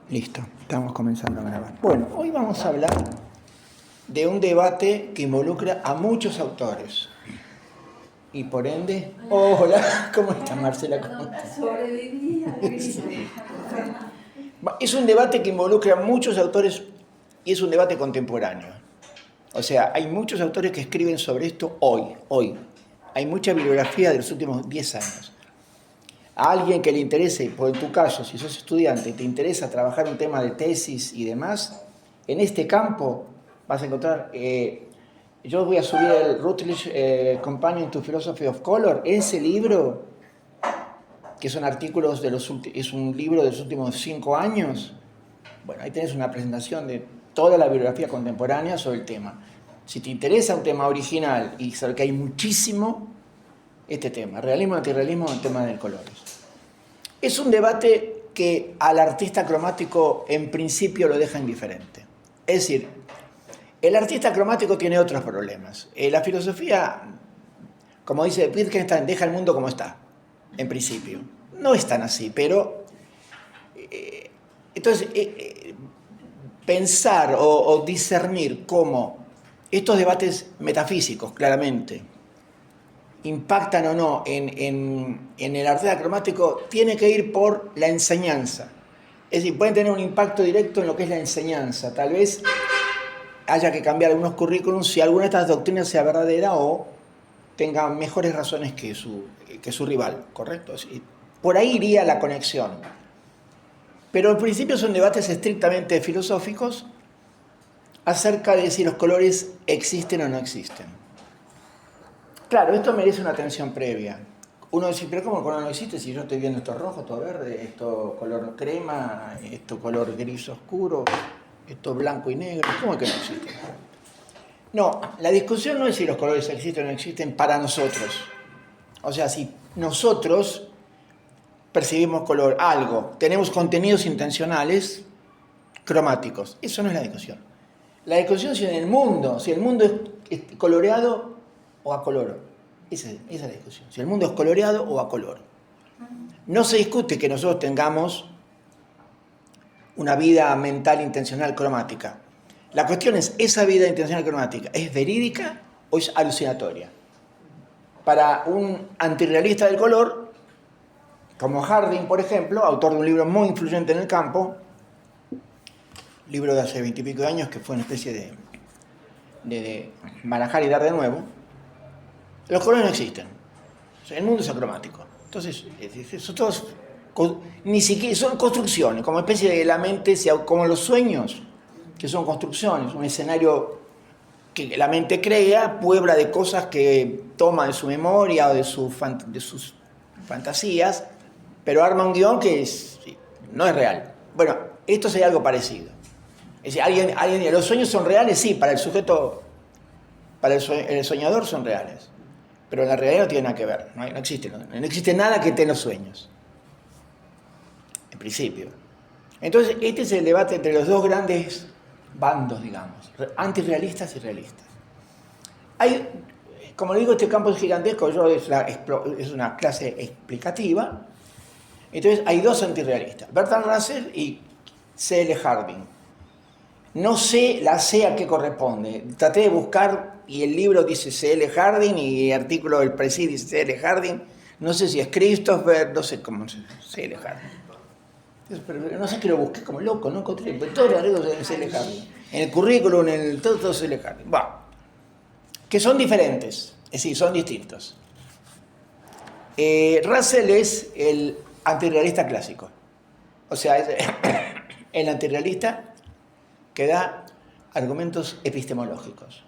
Listo, estamos comenzando a grabar. Bueno, hoy vamos a hablar de un debate que involucra a muchos autores. Y por ende... Hola, ¿cómo estás, Marcela? ¿Cómo estás? Sobreviví a gris. Es un debate que involucra a muchos autores y es un debate contemporáneo. O sea, hay muchos autores que escriben sobre esto hoy. Hay mucha bibliografía de los últimos 10 años. A alguien que le interese, por en tu caso, si sos estudiante, te interesa trabajar un tema de tesis y demás, en este campo vas a encontrar, yo voy a subir el Routledge Companion to Philosophy of Color, ese libro, que son artículos es un libro de los últimos 5 años, bueno, ahí tenés una presentación de toda la bibliografía contemporánea sobre el tema. Si te interesa un tema original y saber que hay muchísimo, este tema, realismo, antirrealismo, el tema del color. Es un debate que al artista cromático en principio lo deja indiferente. Es decir, el artista cromático tiene otros problemas. La filosofía, como dice Wittgenstein, deja el mundo como está, en principio. No es tan así, pero... entonces, pensar o discernir cómo estos debates metafísicos, claramente, impactan o no en el artista cromático, tiene que ir por la enseñanza. Es decir, pueden tener un impacto directo en lo que es la enseñanza. Tal vez haya que cambiar algunos currículums si alguna de estas doctrinas sea verdadera o tenga mejores razones que su rival, ¿correcto? Por ahí iría la conexión. Pero al principio son debates estrictamente filosóficos acerca de si los colores existen o no existen. Claro, esto merece una atención previa. Uno dice, pero ¿cómo el color no existe si yo estoy viendo esto rojo, esto verde, esto color crema, esto color gris oscuro, esto blanco y negro? ¿Cómo es que no existe? No, la discusión no es si los colores existen o no existen para nosotros. O sea, si nosotros percibimos color, algo, tenemos contenidos intencionales cromáticos. Eso no es la discusión. La discusión es si el mundo es coloreado o acoloro. Esa es la discusión. Si el mundo es coloreado o acoloro. No se discute que nosotros tengamos una vida mental intencional cromática. La cuestión es, ¿esa vida intencional cromática es verídica o es alucinatoria? Para un antirrealista del color, como Harding, por ejemplo, autor de un libro muy influyente en el campo, libro de hace 20 y pico de años, que fue una especie de barajar y dar de nuevo, los colores no existen. O sea, el mundo es acromático. Entonces, son todos, ni siquiera son construcciones, como especie de la mente, como los sueños, que son construcciones, un escenario que la mente crea, puebla de cosas que toma de su memoria o de sus fantasías, pero arma un guión que no es real. Bueno, esto sería algo parecido. Es decir, los sueños son reales, sí, para el sujeto, para el soñador son reales. Pero en la realidad no tiene nada que ver, no existe nada que esté en los sueños, en principio. Entonces, este es el debate entre los dos grandes bandos, digamos, antirrealistas y realistas. Como digo, este campo es gigantesco, es una clase explicativa. Entonces, hay dos antirrealistas, Bertrand Russell y C.L. Harding. No sé la C a qué corresponde. Traté de buscar y el libro dice C.L. Harding y el artículo del Presi dice C.L. Harding. No sé si es Christopher, no sé cómo es C.L. Harding. Pero no sé que lo busqué como loco, no encontré. Todos los artículos de C.L. Harding. En el currículum, todo C.L. Harding. Bueno, que son diferentes, es decir, son distintos. Russell es el antirrealista clásico. O sea, es el antirrealista que da argumentos epistemológicos.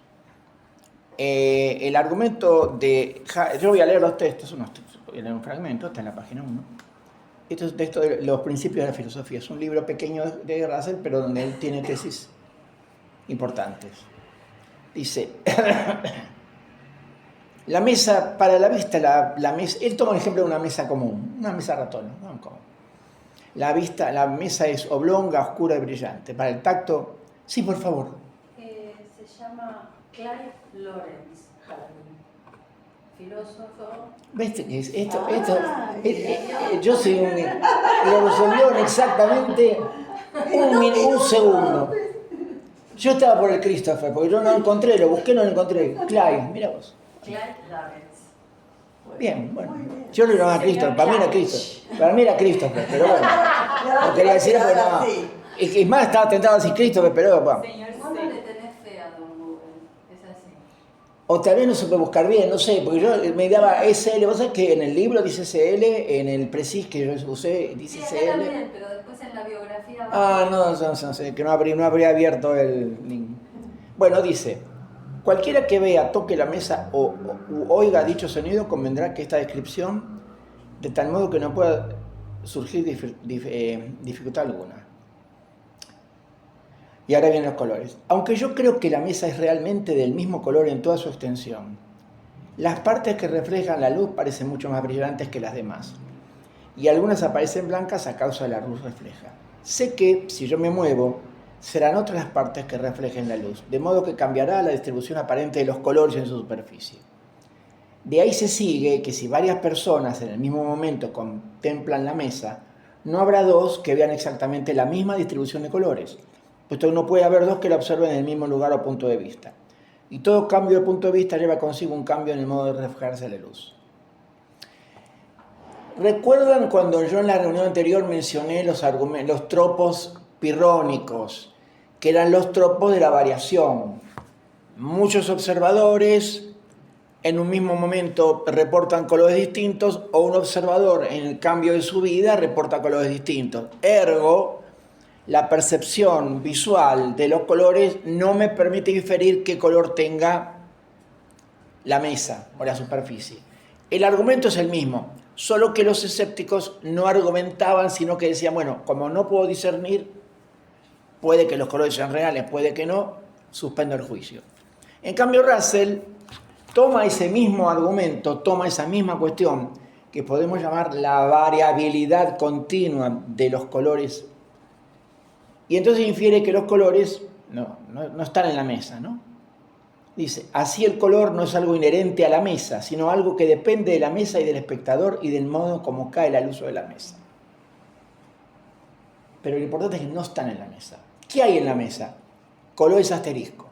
El argumento de... Yo voy a leer los textos, voy a leer un fragmento, está en la página 1. Esto es un texto de los principios de la filosofía. Es un libro pequeño de Russell, pero donde él tiene tesis importantes. Dice, la mesa, para la vista, la mesa, él toma el ejemplo de una mesa común, una mesa ratón, ¿no? La mesa es oblonga, oscura y brillante. Para el tacto, sí, por favor. Se llama Clive Lawrence Harding, filósofo. ¿Ves? Yo soy lo resolvió exactamente Un segundo. Yo estaba por el Christopher, porque yo no lo encontré, lo busqué, no lo encontré. Clive, mira vos. Clive Lawrence. Bien, bueno. Yo lo llamaba Christopher, para mí era Christopher. Para mí era Christopher, pero bueno. No quería decirlo porque no. Es más, estaba tentado a decir Christopher, pero bueno. Señor, ¿cómo le tenés fe a Don Google? Es así. O tal vez no se puede buscar bien, no sé, porque yo me daba SL, vos sabés que en el libro dice SL, en el precis que yo usé dice Sí, SL. también, pero después en la biografía... No sé, que no habría abierto el link. Bueno, dice, cualquiera que vea, toque la mesa o oiga dicho sonido convendrá que esta descripción, de tal modo que no pueda surgir dificultad alguna. Y ahora vienen los colores. Aunque yo creo que la mesa es realmente del mismo color en toda su extensión, las partes que reflejan la luz parecen mucho más brillantes que las demás, y algunas aparecen blancas a causa de la luz refleja. Sé que, si yo me muevo, serán otras las partes que reflejen la luz, de modo que cambiará la distribución aparente de los colores en su superficie. De ahí se sigue que si varias personas en el mismo momento contemplan la mesa, no habrá dos que vean exactamente la misma distribución de colores, puesto que no puede haber dos que la observen en el mismo lugar o punto de vista. Y todo cambio de punto de vista lleva consigo un cambio en el modo de reflejarse la luz. ¿Recuerdan cuando yo en la reunión anterior mencioné los tropos pirrónicos, que eran los tropos de la variación? Muchos observadores en un mismo momento reportan colores distintos, o un observador en el cambio de su vida reporta colores distintos. Ergo, la percepción visual de los colores no me permite inferir qué color tenga la mesa o la superficie. El argumento es el mismo, solo que los escépticos no argumentaban, sino que decían, bueno, como no puedo discernir, puede que los colores sean reales, puede que no, suspendo el juicio. En cambio, Russell toma ese mismo argumento, toma esa misma cuestión, que podemos llamar la variabilidad continua de los colores, y entonces infiere que los colores no están en la mesa, ¿no? Dice, así el color no es algo inherente a la mesa, sino algo que depende de la mesa y del espectador y del modo como cae la luz sobre la mesa. Pero lo importante es que no están en la mesa. ¿Qué hay en la mesa? Colores asterisco.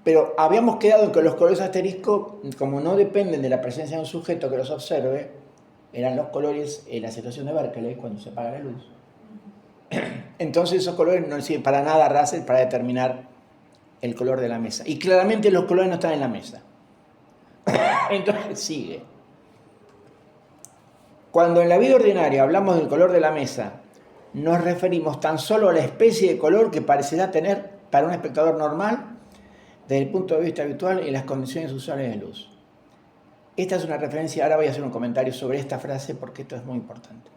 Pero habíamos quedado en que los colores asterisco, como no dependen de la presencia de un sujeto que los observe, eran los colores en la situación de Berkeley, cuando se apaga la luz. Entonces esos colores no sirven para nada a Russell para determinar el color de la mesa. Y claramente los colores no están en la mesa. Entonces sigue. Cuando en la vida ordinaria hablamos del color de la mesa, nos referimos tan solo a la especie de color que parecerá tener para un espectador normal desde el punto de vista habitual y las condiciones usuales de luz. Esta es una referencia, ahora voy a hacer un comentario sobre esta frase porque esto es muy importante.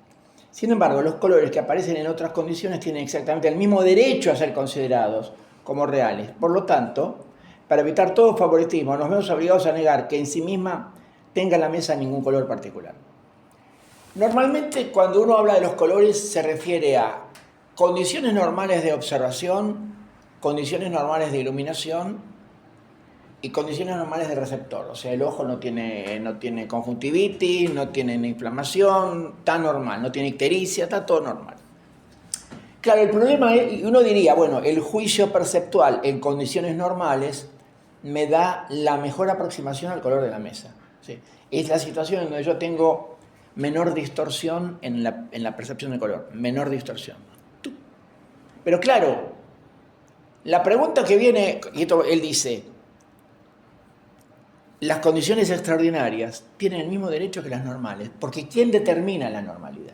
Sin embargo, los colores que aparecen en otras condiciones tienen exactamente el mismo derecho a ser considerados como reales. Por lo tanto, para evitar todo favoritismo, nos vemos obligados a negar que en sí misma tenga la mesa ningún color particular. Normalmente, cuando uno habla de los colores, se refiere a condiciones normales de observación, condiciones normales de iluminación y condiciones normales de receptor. O sea, el ojo no tiene conjuntivitis, no tiene inflamación, está normal, no tiene ictericia, está todo normal. Claro, el problema es, uno diría, bueno, el juicio perceptual en condiciones normales me da la mejor aproximación al color de la mesa. ¿Sí? Es la situación en donde yo tengo menor distorsión en la percepción de color, menor distorsión. Pero claro, la pregunta que viene, y esto él dice, las condiciones extraordinarias tienen el mismo derecho que las normales, porque ¿quién determina la normalidad?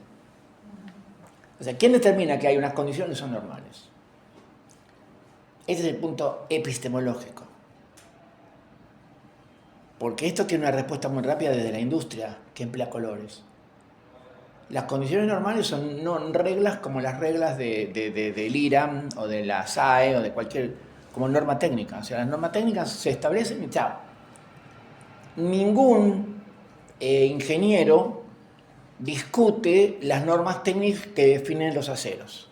O sea, ¿quién determina que hay unas condiciones que son normales? Este es el punto epistemológico. Porque esto tiene una respuesta muy rápida desde la industria, que emplea colores. Las condiciones normales son no reglas como las reglas del IRAM o de la SAE o de cualquier, como norma técnica. O sea, las normas técnicas se establecen y chao. Ningún ingeniero discute las normas técnicas que definen los aceros.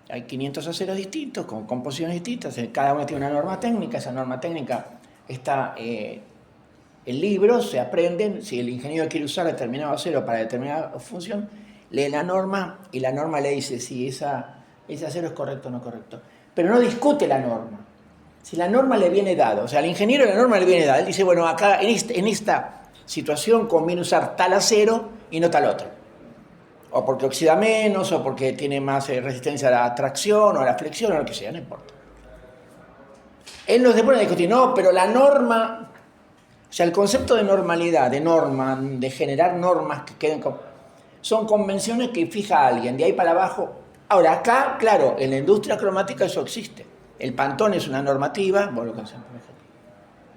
Hay 500 aceros distintos, con composiciones distintas, cada uno tiene una norma técnica, esa norma técnica está en libros, se aprenden, si el ingeniero quiere usar determinado acero para determinada función, lee la norma y la norma le dice si esa ese acero es correcto o no correcto. Pero no discute la norma. Si la norma le viene dada, o sea, al ingeniero la norma le viene dada, él dice, bueno, acá en esta situación conviene usar tal acero y no tal otro. O porque oxida menos, o porque tiene más resistencia a la tracción, o a la flexión, o lo que sea, no importa. Él no se pone a discutir, no, pero la norma, o sea, el concepto de normalidad, de norma, de generar normas que queden son convenciones que fija alguien, de ahí para abajo. Ahora, acá, claro, en la industria cromática eso existe. El Pantone es una normativa, vos lo conocés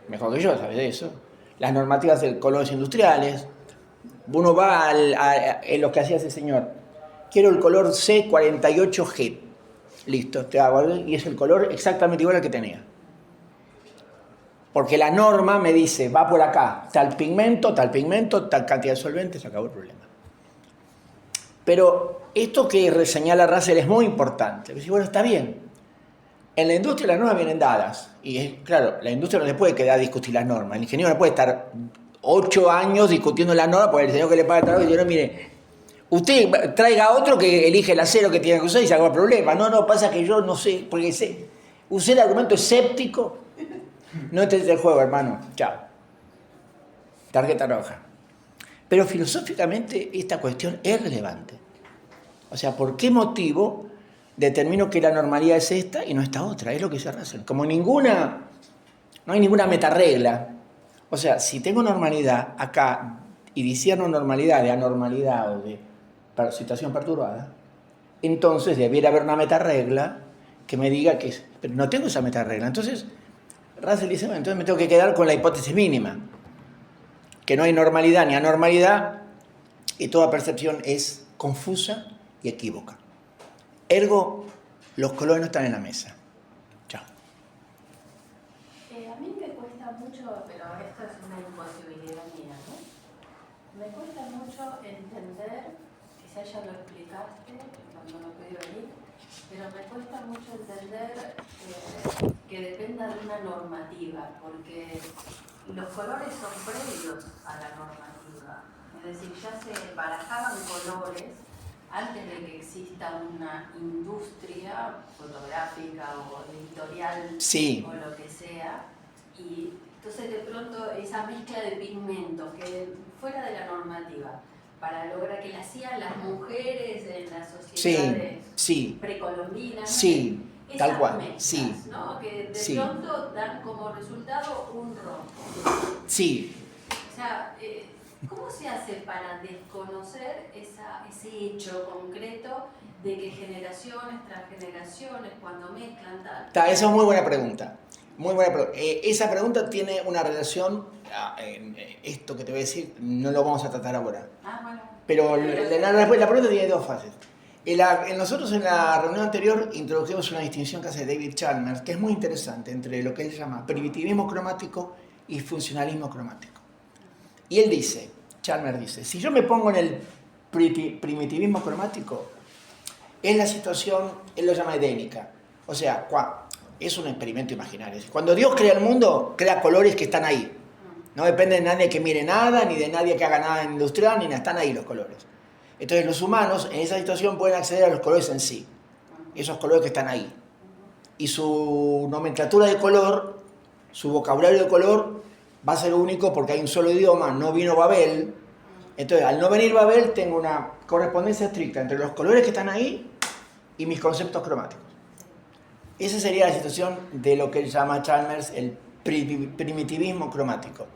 mejor que yo, ¿sabes de eso? Las normativas de colores industriales. Uno va en lo que hacía ese señor. Quiero el color C48G. Listo, te hago, y es el color exactamente igual al que tenía. Porque la norma me dice, va por acá, tal pigmento, tal cantidad de solventes, se acabó el problema. Pero esto que señala Russell es muy importante. Porque, bueno, está bien. En la industria las normas vienen dadas. Y claro, la industria no le puede quedar a discutir las normas. El ingeniero no puede estar 8 años discutiendo las normas porque el señor que le paga el trabajo dice, no, mire, usted traiga otro que elige el acero que tiene que usar y se acaba el problema. No, pasa que yo no sé, porque usé el argumento escéptico. No entendés el juego, hermano. Chao. Tarjeta roja. Pero filosóficamente esta cuestión es relevante. O sea, ¿por qué motivo determino que la normalidad es esta y no esta otra? Es lo que dice Russell. Como no hay ninguna metaregla. O sea, si tengo normalidad acá y discierno normalidad de anormalidad o de situación perturbada, entonces debiera haber una metaregla que me diga que es... Pero no tengo esa metaregla. Entonces, Russell dice, bueno, entonces me tengo que quedar con la hipótesis mínima. Que no hay normalidad ni anormalidad y toda percepción es confusa y equívoca. Ergo, los colores no están en la mesa. Chao. A mí me cuesta mucho, pero esto es una imposibilidad mía, ¿no? Me cuesta mucho entender, quizás ya lo explicaste cuando no pude venir, pero me cuesta mucho entender que dependa de una normativa, porque los colores son previos a la normativa. Es decir, ya se barajaban colores antes de que exista una industria fotográfica o editorial Sí. o lo que sea, y entonces de pronto esa mezcla de pigmentos que fuera de la normativa, para lograr que la hacían las mujeres en las sociedades precolombinas, sí, tal cual, mezclas, ¿no? Que de pronto dan como resultado un rojo. Sí. O sea, ¿cómo se hace para desconocer ese hecho concreto de que generaciones tras generaciones, cuando mezclan tal? Esa es muy buena pregunta. Muy buena pregunta. Esa pregunta tiene una relación, esto que te voy a decir, no lo vamos a tratar ahora. Bueno. Pero la pregunta tiene dos fases. Nosotros en la reunión anterior introdujimos una distinción que hace David Chalmers, que es muy interesante, entre lo que él llama primitivismo cromático y funcionalismo cromático. Y él dice, Chalmers dice, si yo me pongo en el primitivismo cromático, es la situación, él lo llama edénica. O sea, es un experimento imaginario. Cuando Dios crea el mundo, crea colores que están ahí. No depende de nadie que mire nada, ni de nadie que haga nada industrial, ni nada, están ahí los colores. Entonces los humanos en esa situación pueden acceder a los colores en sí, esos colores que están ahí. Y su nomenclatura de color, su vocabulario de color, va a ser único porque hay un solo idioma, no vino Babel. Entonces, al no venir Babel, tengo una correspondencia estricta entre los colores que están ahí y mis conceptos cromáticos. Esa sería la situación de lo que él llama Chalmers el primitivismo cromático.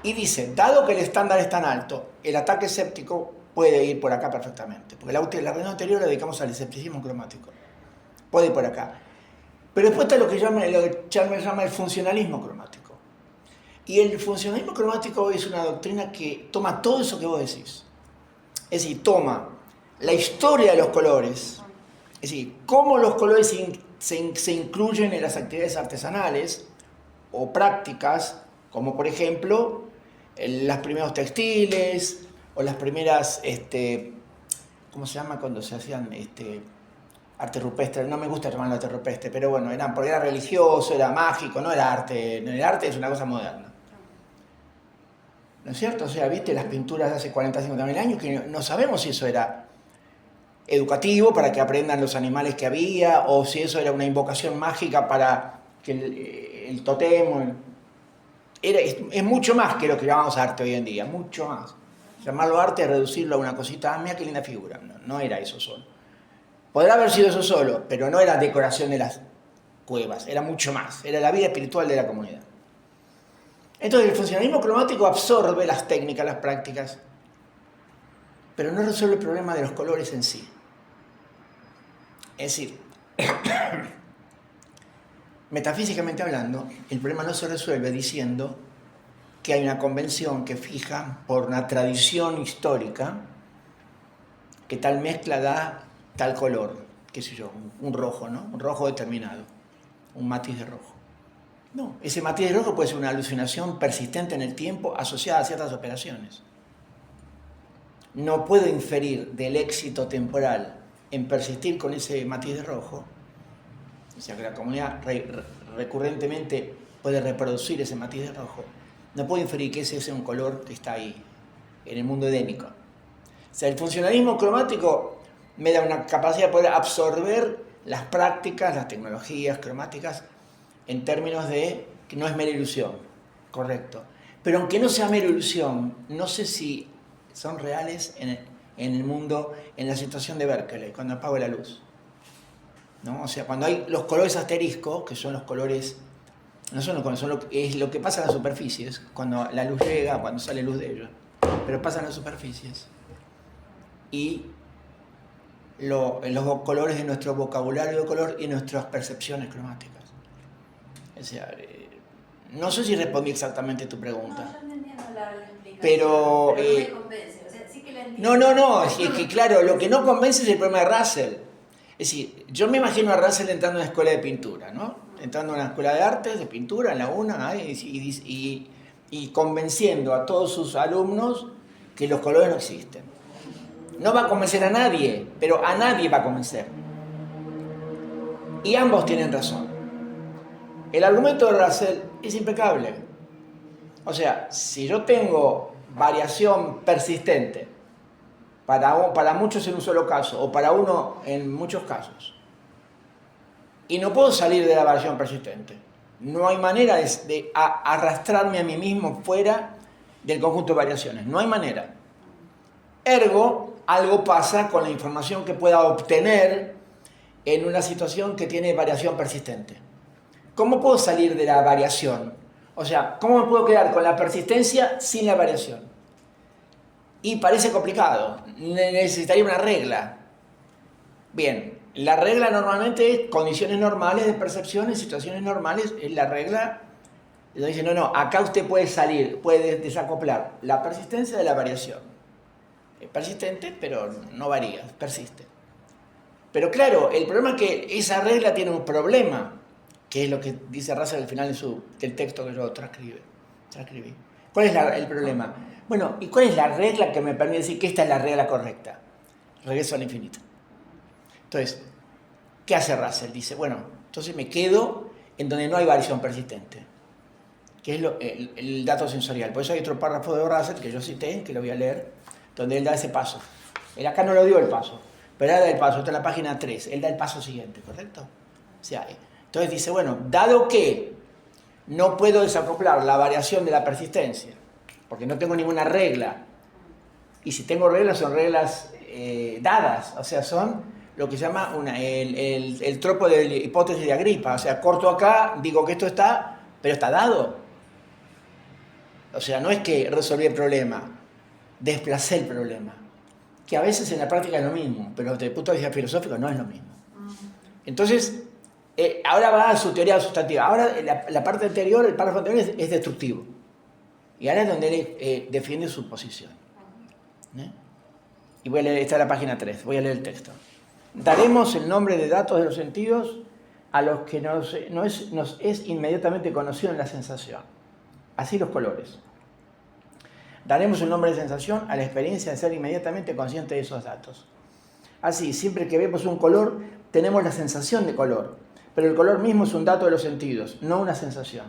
Y dice, dado que el estándar es tan alto, el ataque escéptico puede ir por acá perfectamente. Porque la reunión anterior la dedicamos al escepticismo cromático. Puede ir por acá. Pero después está lo que Chalmers llama el funcionalismo cromático. Y el funcionalismo cromático es una doctrina que toma todo eso que vos decís. Es decir, toma la historia de los colores, es decir, cómo los colores se incluyen en las actividades artesanales o prácticas, como por ejemplo los primeros textiles o las primeras, ¿cómo se llama cuando se hacían arte rupestre? No me gusta llamarlo arte rupestre, pero bueno, porque era religioso, era mágico, no era arte. El arte es una cosa moderna. ¿No es cierto? O sea, viste las pinturas de hace 40, 50 mil años que no sabemos si eso era educativo para que aprendan los animales que había, o si eso era una invocación mágica para que el totem... Es mucho más que lo que llamamos arte hoy en día, mucho más. Llamarlo arte es reducirlo a una cosita, mira qué linda figura. No era eso solo. Podrá haber sido eso solo, pero no era decoración de las cuevas, era mucho más, era la vida espiritual de la comunidad. Entonces el funcionalismo cromático absorbe las técnicas, las prácticas, pero no resuelve el problema de los colores en sí. Es decir, metafísicamente hablando, el problema no se resuelve diciendo que hay una convención que fija por una tradición histórica que tal mezcla da tal color, qué sé yo, un rojo, ¿no? Un rojo determinado, un matiz de rojo. No, ese matiz de rojo puede ser una alucinación persistente en el tiempo asociada a ciertas operaciones. No puedo inferir del éxito temporal en persistir con ese matiz de rojo, o sea que la comunidad recurrentemente puede reproducir ese matiz de rojo, no puedo inferir que ese es un color que está ahí, en el mundo edénico. O sea, el funcionalismo cromático me da una capacidad de poder absorber las prácticas, las tecnologías cromáticas, en términos de que no es mera ilusión, correcto. Pero aunque no sea mera ilusión, no sé si son reales en el mundo, en la situación de Berkeley, cuando apago la luz. ¿No? O sea, cuando hay los colores asterisco, que son los colores, no son los colores, es lo que pasa en las superficies, cuando la luz llega, cuando sale luz de ellos, pero pasa en las superficies. Y los colores de nuestro vocabulario de color y nuestras percepciones cromáticas. O sea, no sé si respondí exactamente tu pregunta. No, yo no entiendo la explicación, pero no me convence. O sea, sí que la entiendo. No, es que claro, lo que no convence es el problema de Russell. Es decir, yo me imagino a Russell entrando a una escuela de pintura, ¿no? Entrando a una escuela de artes, de pintura, en la UNA, y convenciendo a todos sus alumnos que los colores no existen. No va a convencer a nadie, pero a nadie va a convencer. Y ambos tienen razón. El argumento de Russell es impecable. O sea, si yo tengo variación persistente para muchos en un solo caso, o para uno en muchos casos, y no puedo salir de la variación persistente, no hay manera de arrastrarme a mí mismo fuera del conjunto de variaciones, no hay manera. Ergo, algo pasa con la información que pueda obtener en una situación que tiene variación persistente. ¿Cómo puedo salir de la variación? O sea, ¿cómo me puedo quedar con la persistencia sin la variación? Y parece complicado, necesitaría una regla. Bien, la regla normalmente es condiciones normales de percepción, en situaciones normales es la regla. Dice, no, acá usted puede salir, puede desacoplar la persistencia de la variación. Es persistente, pero no varía, persiste. Pero claro, el problema es que esa regla tiene un problema, que es lo que dice Russell al final del texto que yo transcribí. ¿Cuál es el problema? Bueno, ¿y cuál es la regla que me permite decir que esta es la regla correcta? Regreso al infinito. Entonces, ¿qué hace Russell? Dice, bueno, entonces me quedo en donde no hay variación persistente, que es el dato sensorial. Por eso hay otro párrafo de Russell que yo cité, que lo voy a leer, donde él da ese paso. Él acá no lo dio el paso, pero él da el paso, está en la página 3, él da el paso siguiente, ¿correcto? O sea, entonces dice, bueno, dado que no puedo desacoplar la variación de la persistencia, porque no tengo ninguna regla, y si tengo reglas son reglas dadas, o sea, son lo que se llama el tropo de hipótesis de Agripa, o sea, corto acá, digo que esto está, pero está dado. O sea, no es que resolví el problema, desplacé el problema, que a veces en la práctica es lo mismo, pero desde el punto de vista filosófico no es lo mismo. Entonces, ahora va a su teoría sustantiva. Ahora la parte anterior, el párrafo anterior es destructivo. Y ahora es donde él defiende su posición. Y voy a leer, está en la página 3, voy a leer el texto. Daremos el nombre de datos de los sentidos a los que nos es inmediatamente conocido en la sensación. Así los colores. Daremos un nombre de sensación a la experiencia de ser inmediatamente consciente de esos datos. Así, siempre que vemos un color, tenemos la sensación de color, pero el color mismo es un dato de los sentidos, no una sensación.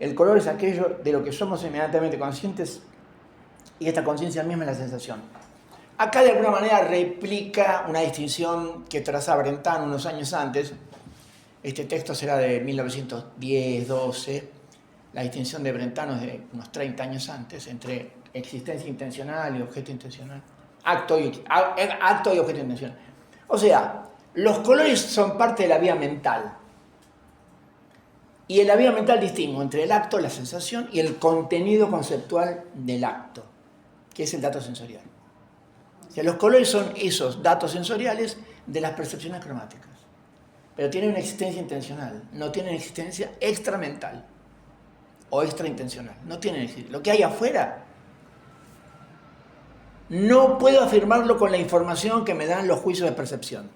El color es aquello de lo que somos inmediatamente conscientes y esta conciencia misma es la sensación. Acá de alguna manera replica una distinción que trazaba Brentano unos años antes. Este texto será de 1910-12. La distinción de Brentano es de unos 30 años antes entre existencia intencional y objeto intencional. Acto y objeto intencional. O sea, los colores son parte de la vía mental. Y en la vía mental distingo entre el acto, la sensación, y el contenido conceptual del acto, que es el dato sensorial. O sea, los colores son esos datos sensoriales de las percepciones cromáticas. Pero tienen una existencia intencional, no tienen existencia extramental o extraintencional. No tienen existencia. Lo que hay afuera no puedo afirmarlo con la información que me dan los juicios de percepción.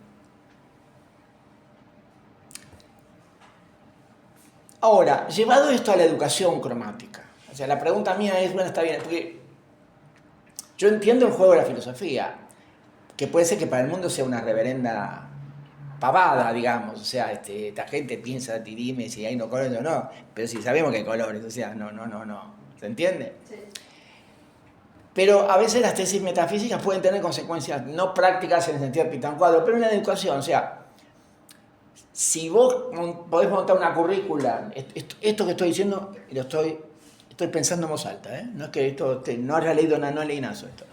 Ahora, llevado esto a la educación cromática, o sea, la pregunta mía es, bueno, está bien, porque yo entiendo el juego de la filosofía, que puede ser que para el mundo sea una reverenda pavada, digamos, o sea, esta gente piensa, dime si hay no colores o no, pero si sabemos que hay colores, o sea, no, ¿se entiende? Sí. Pero a veces las tesis metafísicas pueden tener consecuencias no prácticas en el sentido de pintar un cuadro, pero en la educación, o sea, si vos podés montar una currícula, esto que estoy diciendo, estoy pensando en voz alta, ¿eh? No es que esto no haya leído nada, no leí nada sobre esto.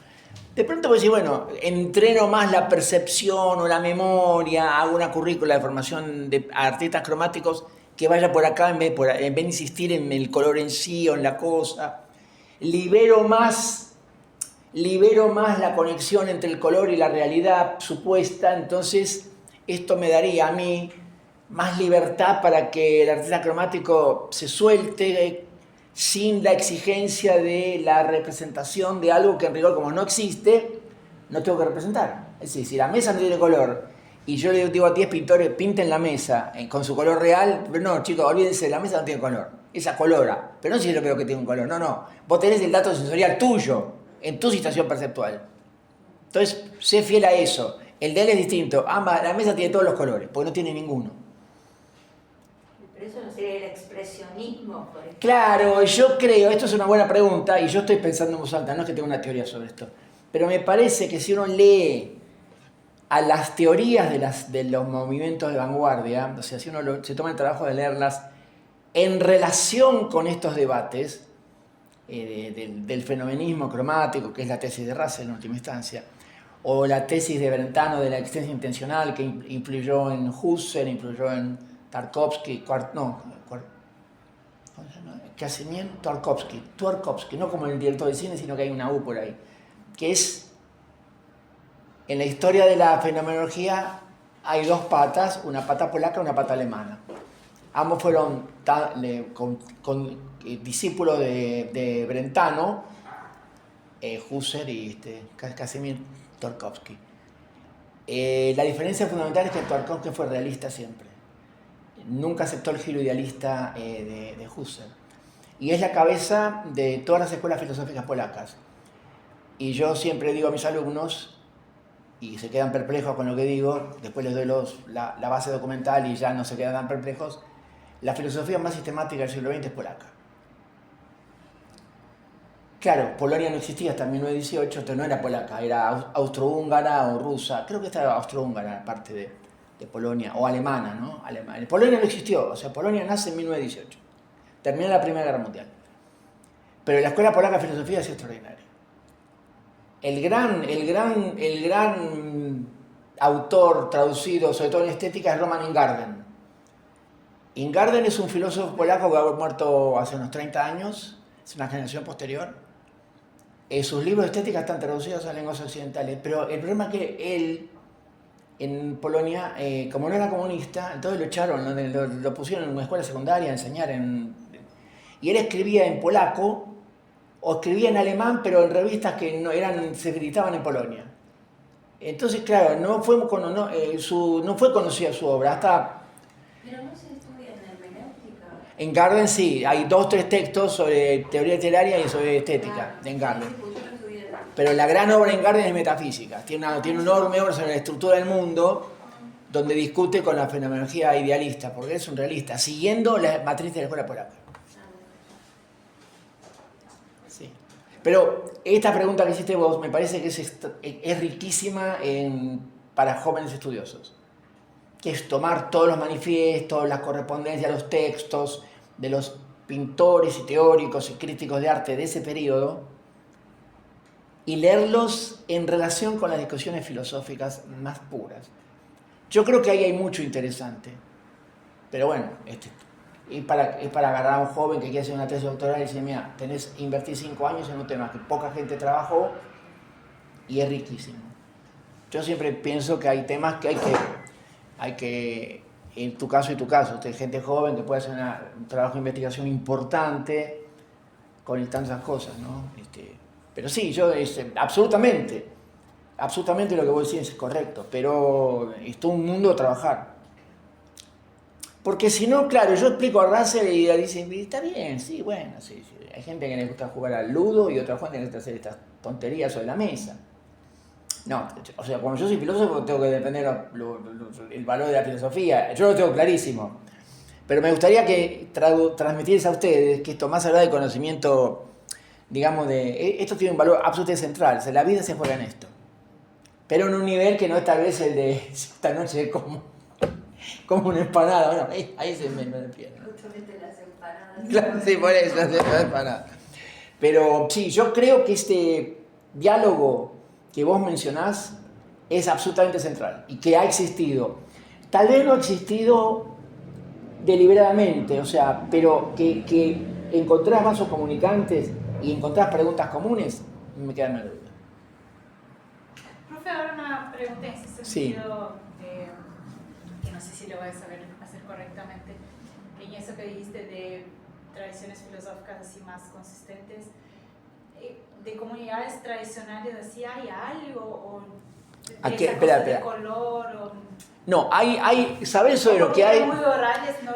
De pronto vos decís, bueno, entreno más la percepción o la memoria, hago una currícula de formación de artistas cromáticos que vaya por acá en vez de insistir en el color en sí o en la cosa. Libero más la conexión entre el color y la realidad supuesta, entonces esto me daría a mí más libertad para que el artista cromático se suelte sin la exigencia de la representación de algo que en rigor, como no existe, no tengo que representar. Es decir, si la mesa no tiene color y yo le digo a 10 pintores, pinten la mesa con su color real, pero no, chicos, olvídense, la mesa no tiene color, esa colora, pero no si yo veo que tiene un color, no, vos tenés el dato sensorial tuyo, en tu situación perceptual. Entonces, sé fiel a eso. El de él es distinto, la mesa tiene todos los colores, porque no tiene ninguno. Pero eso no sería el expresionismo, por ejemplo. Claro, yo creo, esto es una buena pregunta, y yo estoy pensando en voz alta, no es que tenga una teoría sobre esto, pero me parece que si uno lee a las teorías de los movimientos de vanguardia, o sea, si uno se toma el trabajo de leerlas en relación con estos debates del fenomenismo cromático, que es la tesis de Russell en última instancia, o la tesis de Brentano de la existencia intencional, que influyó en Husserl, influyó en Tarkovsky, Casimir Twarkowski, no como el director de cine, sino que hay una U por ahí, que es, en la historia de la fenomenología hay dos patas, una pata polaca y una pata alemana. Ambos fueron discípulos de Brentano, Husserl y Casimir Twarkowski. La diferencia fundamental es que Twarkowski fue realista siempre. Nunca aceptó el giro idealista de Husserl. Y es la cabeza de todas las escuelas filosóficas polacas. Y yo siempre digo a mis alumnos, y se quedan perplejos con lo que digo, después les doy la base documental y ya no se quedan tan perplejos, la filosofía más sistemática del siglo XX es polaca. Claro, Polonia no existía hasta 1918, entonces no era polaca, era austrohúngara o rusa, creo que estaba austrohúngara, parte de Polonia, o alemana, ¿no? Polonia no existió, o sea, Polonia nace en 1918, termina la Primera Guerra Mundial. Pero la escuela polaca de filosofía es extraordinaria. El gran autor traducido, sobre todo en estética, es Roman Ingarden. Ingarden es un filósofo polaco que ha muerto hace unos 30 años, es una generación posterior. Sus libros de estética están traducidos a lenguas occidentales, pero el problema es que él, en Polonia, como no era comunista, entonces lo echaron, lo pusieron en una escuela secundaria a enseñar. Y él escribía en polaco, o escribía en alemán, pero en revistas que se editaban en Polonia. Entonces, claro, no fue conocida su obra, hasta... Pero no se estudia en hermenéutica. En Garden sí, hay 2 o 3 textos sobre teoría literaria y sobre estética de Garden. Pero la gran obra en Garden es metafísica, tiene una enorme obra sobre la estructura del mundo, donde discute con la fenomenología idealista, porque es un realista, siguiendo la matriz de la escuela polaca. Sí. Pero esta pregunta que hiciste vos me parece que es riquísima para jóvenes estudiosos, que es tomar todos los manifiestos, las correspondencias, los textos de los pintores y teóricos y críticos de arte de ese periodo y leerlos en relación con las discusiones filosóficas más puras. Yo creo que ahí hay mucho interesante, pero bueno, es para agarrar a un joven que quiere hacer una tesis doctoral y decir, mira, invertir 5 años en un tema que poca gente trabajó y es riquísimo. Yo siempre pienso que hay temas que hay que en tu caso y tu caso, usted es gente joven que puede hacer un trabajo de investigación importante con tantas cosas, ¿no? Pero sí, yo absolutamente lo que vos decís es correcto, pero es todo un mundo a trabajar. Porque si no, claro, yo explico a Russell y ella dice, está bien, sí, bueno, sí. Hay gente que le gusta jugar al ludo y otra gente que le gusta hacer estas tonterías sobre la mesa. No, o sea, cuando yo soy filósofo tengo que depender el valor de la filosofía. Yo lo tengo clarísimo. Pero me gustaría que transmitirles a ustedes que esto, más allá del conocimiento, digamos, esto tiene un valor absolutamente central. O sea, la vida se juega en esto. Pero en un nivel que no es tal vez el de esta noche como una empanada. Bueno, ahí se me pierde. Justamente las empanadas. Claro, sí, por eso, las empanadas. Pero sí, yo creo que este diálogo que vos mencionás es absolutamente central y que ha existido. Tal vez no ha existido deliberadamente, o sea, pero que encontrás vasos comunicantes y encontrás preguntas comunes, me queda una duda. Profe, ahora una pregunta en ese sentido, que no sé si lo voy a saber hacer correctamente, en eso que dijiste de tradiciones filosóficas así más consistentes, de comunidades tradicionales, así hay algo, o de esa cosa de color, o... No, ¿sabés sobre lo que hay?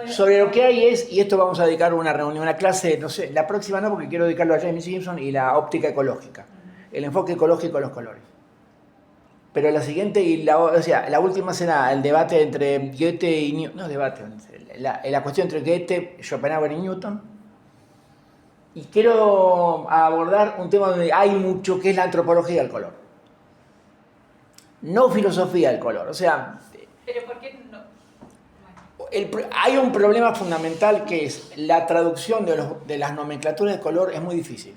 Sobre lo que hay y esto vamos a dedicar una reunión, una clase, no sé, la próxima no, porque quiero dedicarlo a Jamie Simpson y la óptica ecológica, el enfoque ecológico de los colores. Pero la siguiente la última será el debate entre Goethe y Newton, no debate, la cuestión entre Goethe, Schopenhauer y Newton. Y quiero abordar un tema donde hay mucho, que es la antropología del color. No filosofía del color, o sea... ¿Pero por qué no? Hay un problema fundamental que es la traducción de las nomenclaturas de color es muy difícil.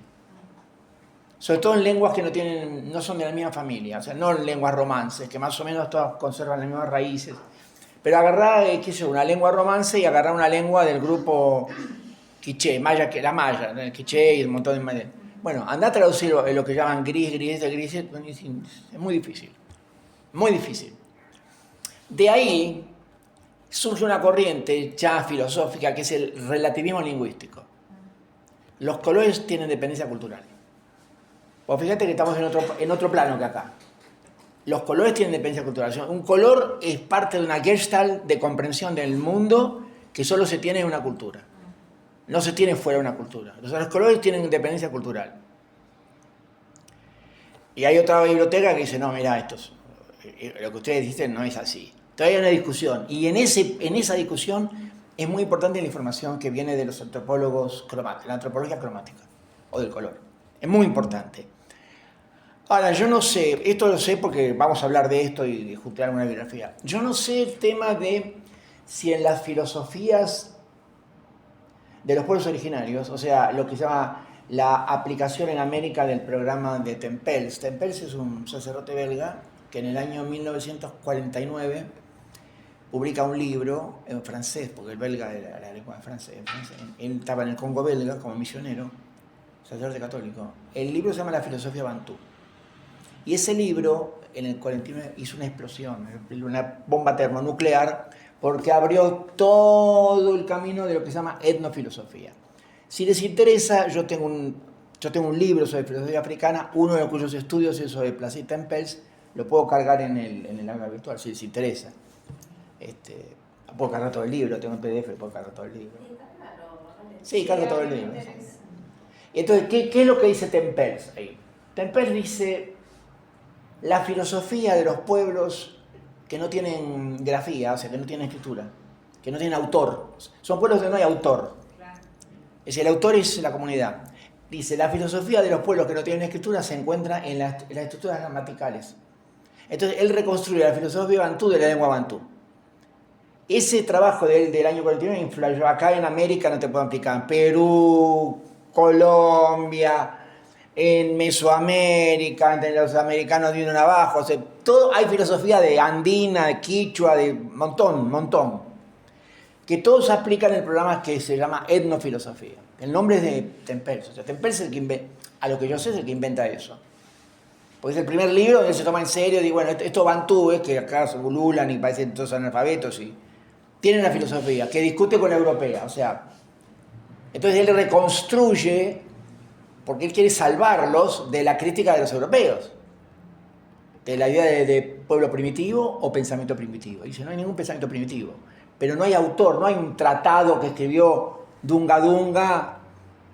Sobre todo en lenguas que no son de la misma familia, o sea, no en lenguas romances, que más o menos todas conservan las mismas raíces. Pero agarrar, una lengua romance y agarrar una lengua del grupo quiché, la maya, el quiché y un montón de maneras. Bueno, anda a traducir lo que llaman gris, es muy difícil. Muy difícil. De ahí surge una corriente ya filosófica que es el relativismo lingüístico. Los colores tienen dependencia cultural. Pues fíjate que estamos en otro plano que acá. Los colores tienen dependencia cultural. Un color es parte de una gestalt de comprensión del mundo que solo se tiene en una cultura. No se tiene fuera de una cultura. Los colores tienen dependencia cultural. Y hay otra biblioteca que dice, no, mira, lo que ustedes dicen no es así. Todavía hay una discusión. Y en esa discusión es muy importante la información que viene de los antropólogos cromáticos, la antropología cromática, o del color. Es muy importante. Ahora, yo no sé, esto lo sé porque vamos a hablar de esto y de juntar una bibliografía. Yo no sé el tema de si en las filosofías de los pueblos originarios, o sea, lo que se llama la aplicación en América del programa de Tempels. Tempels es un sacerdote belga que en el año 1949 publica un libro en francés, porque el belga era la lengua de francés. Él estaba en el Congo belga como misionero, sacerdote católico. El libro se llama La filosofía bantú. Y ese libro, en el 49, hizo una explosión, una bomba termonuclear, porque abrió todo el camino de lo que se llama etnofilosofía. Si les interesa, yo tengo un libro sobre filosofía africana, uno de cuyos estudios es sobre Placide Tempels, lo puedo cargar en el aula virtual, si les interesa. Puedo cargar todo el libro, tengo un PDF, puedo cargar todo el libro. Sí, cargo todo el libro. Sí. Entonces, ¿qué es lo que dice Tempels ahí? Tempels dice, la filosofía de los pueblos que no tienen grafía, o sea, que no tienen escritura, que no tienen autor, son pueblos donde no hay autor. Es decir, el autor es la comunidad. dice, la filosofía de los pueblos que no tienen escritura se encuentra en las estructuras gramaticales. Entonces, él reconstruye la filosofía bantú de la lengua bantú. Ese trabajo del año 49 influyó acá en América, no te puedo explicar, en Perú, Colombia, en Mesoamérica, entre los americanos vienen abajo, o sea, todo, hay filosofía de andina, de quichua, de montón, que todos aplican el programa que se llama etnofilosofía. El nombre es de Tempels, o sea, Tempels es el que inventa, a lo que yo sé es el que inventa eso. Porque es el primer libro donde se toma en serio, digo, bueno, estos bantúes, que acá se bululan y parecen todos analfabetos, y tienen una filosofía que discute con la europea, o sea, entonces él reconstruye, porque él quiere salvarlos de la crítica de los europeos, de la idea de pueblo primitivo o pensamiento primitivo. Dice, no hay ningún pensamiento primitivo, pero no hay autor, no hay un tratado que escribió Dunga Dunga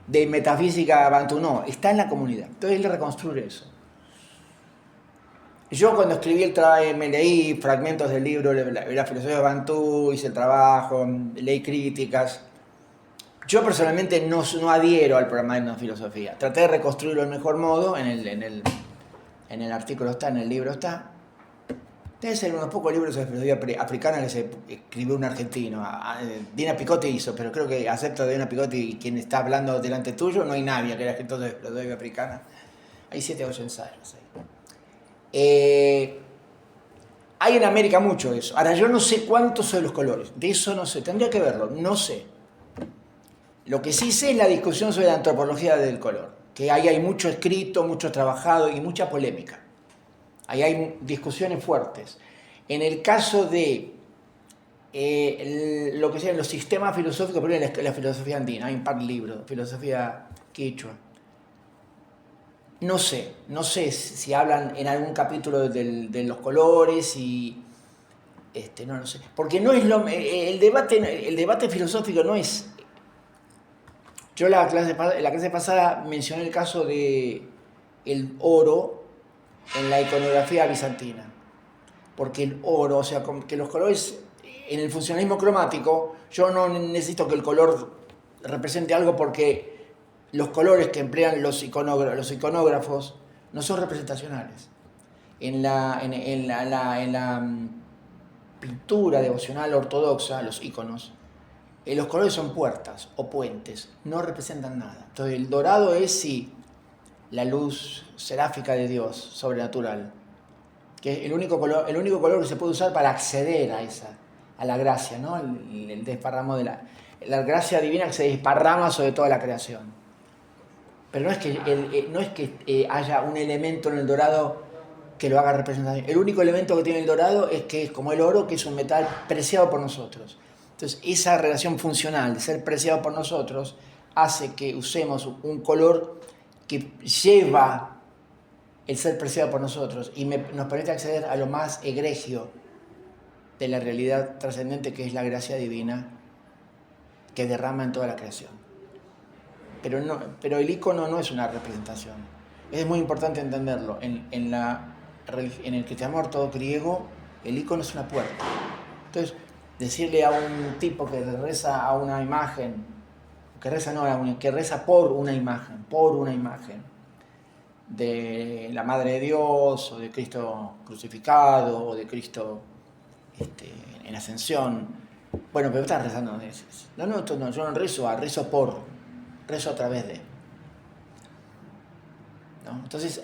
de metafísica bantú, no, está en la comunidad. Entonces él reconstruye eso. Yo cuando escribí el trabajo, me leí fragmentos del libro la filosofía de bantú, hice el trabajo, leí críticas. Yo personalmente no adhiero al programa de etnofilosofía. Traté de reconstruirlo del mejor modo, en el artículo está, en el libro está. Debe ser unos pocos libros de filosofía africana que se escribió un argentino. Dina Picotti hizo, pero creo que acepto de Dina Picotti y quien está hablando delante tuyo, no hay nadie que era escritor de filosofía africana. Hay 7 o 8 ensayos ahí. Hay en América mucho de eso. Ahora, yo no sé cuántos son los colores. De eso no sé. Tendría que verlo. No sé. Lo que sí sé es la discusión sobre la antropología del color. Que ahí hay mucho escrito, mucho trabajado y mucha polémica. Ahí hay discusiones fuertes. En el caso de lo que sean los sistemas filosóficos, por ejemplo, la filosofía andina, hay un par de libros, filosofía quichua. No sé si hablan en algún capítulo de los colores y no lo sé, porque no es el debate filosófico no es. Yo la clase pasada mencioné el caso de el oro en la iconografía bizantina, porque el oro, o sea, que los colores en el funcionalismo cromático, yo no necesito que el color represente algo porque los colores que emplean los iconógrafos no son representacionales. En la pintura devocional ortodoxa, los iconos, los colores son puertas o puentes, no representan nada. Entonces el dorado es sí la luz seráfica de Dios, sobrenatural, que es el único color que se puede usar para acceder a la gracia, ¿no? El desparramo de la gracia divina que se desparrama sobre toda la creación. Pero no es que haya un elemento en el dorado que lo haga representación. El único elemento que tiene el dorado es que es como el oro, que es un metal preciado por nosotros. Entonces, esa relación funcional de ser preciado por nosotros hace que usemos un color que lleva el ser preciado por nosotros y nos permite acceder a lo más egregio de la realidad trascendente, que es la gracia divina que derrama en toda la creación. Pero el icono no es una representación. Es muy importante entenderlo. En el cristianismo ortodoxo griego, el icono es una puerta. Entonces, decirle a un tipo que reza a una imagen, que reza por una imagen de la Madre de Dios, o de Cristo crucificado, o de Cristo en ascensión. Bueno, pero estás rezando a veces. No, yo no rezo rezo a través de. ¿No? Entonces,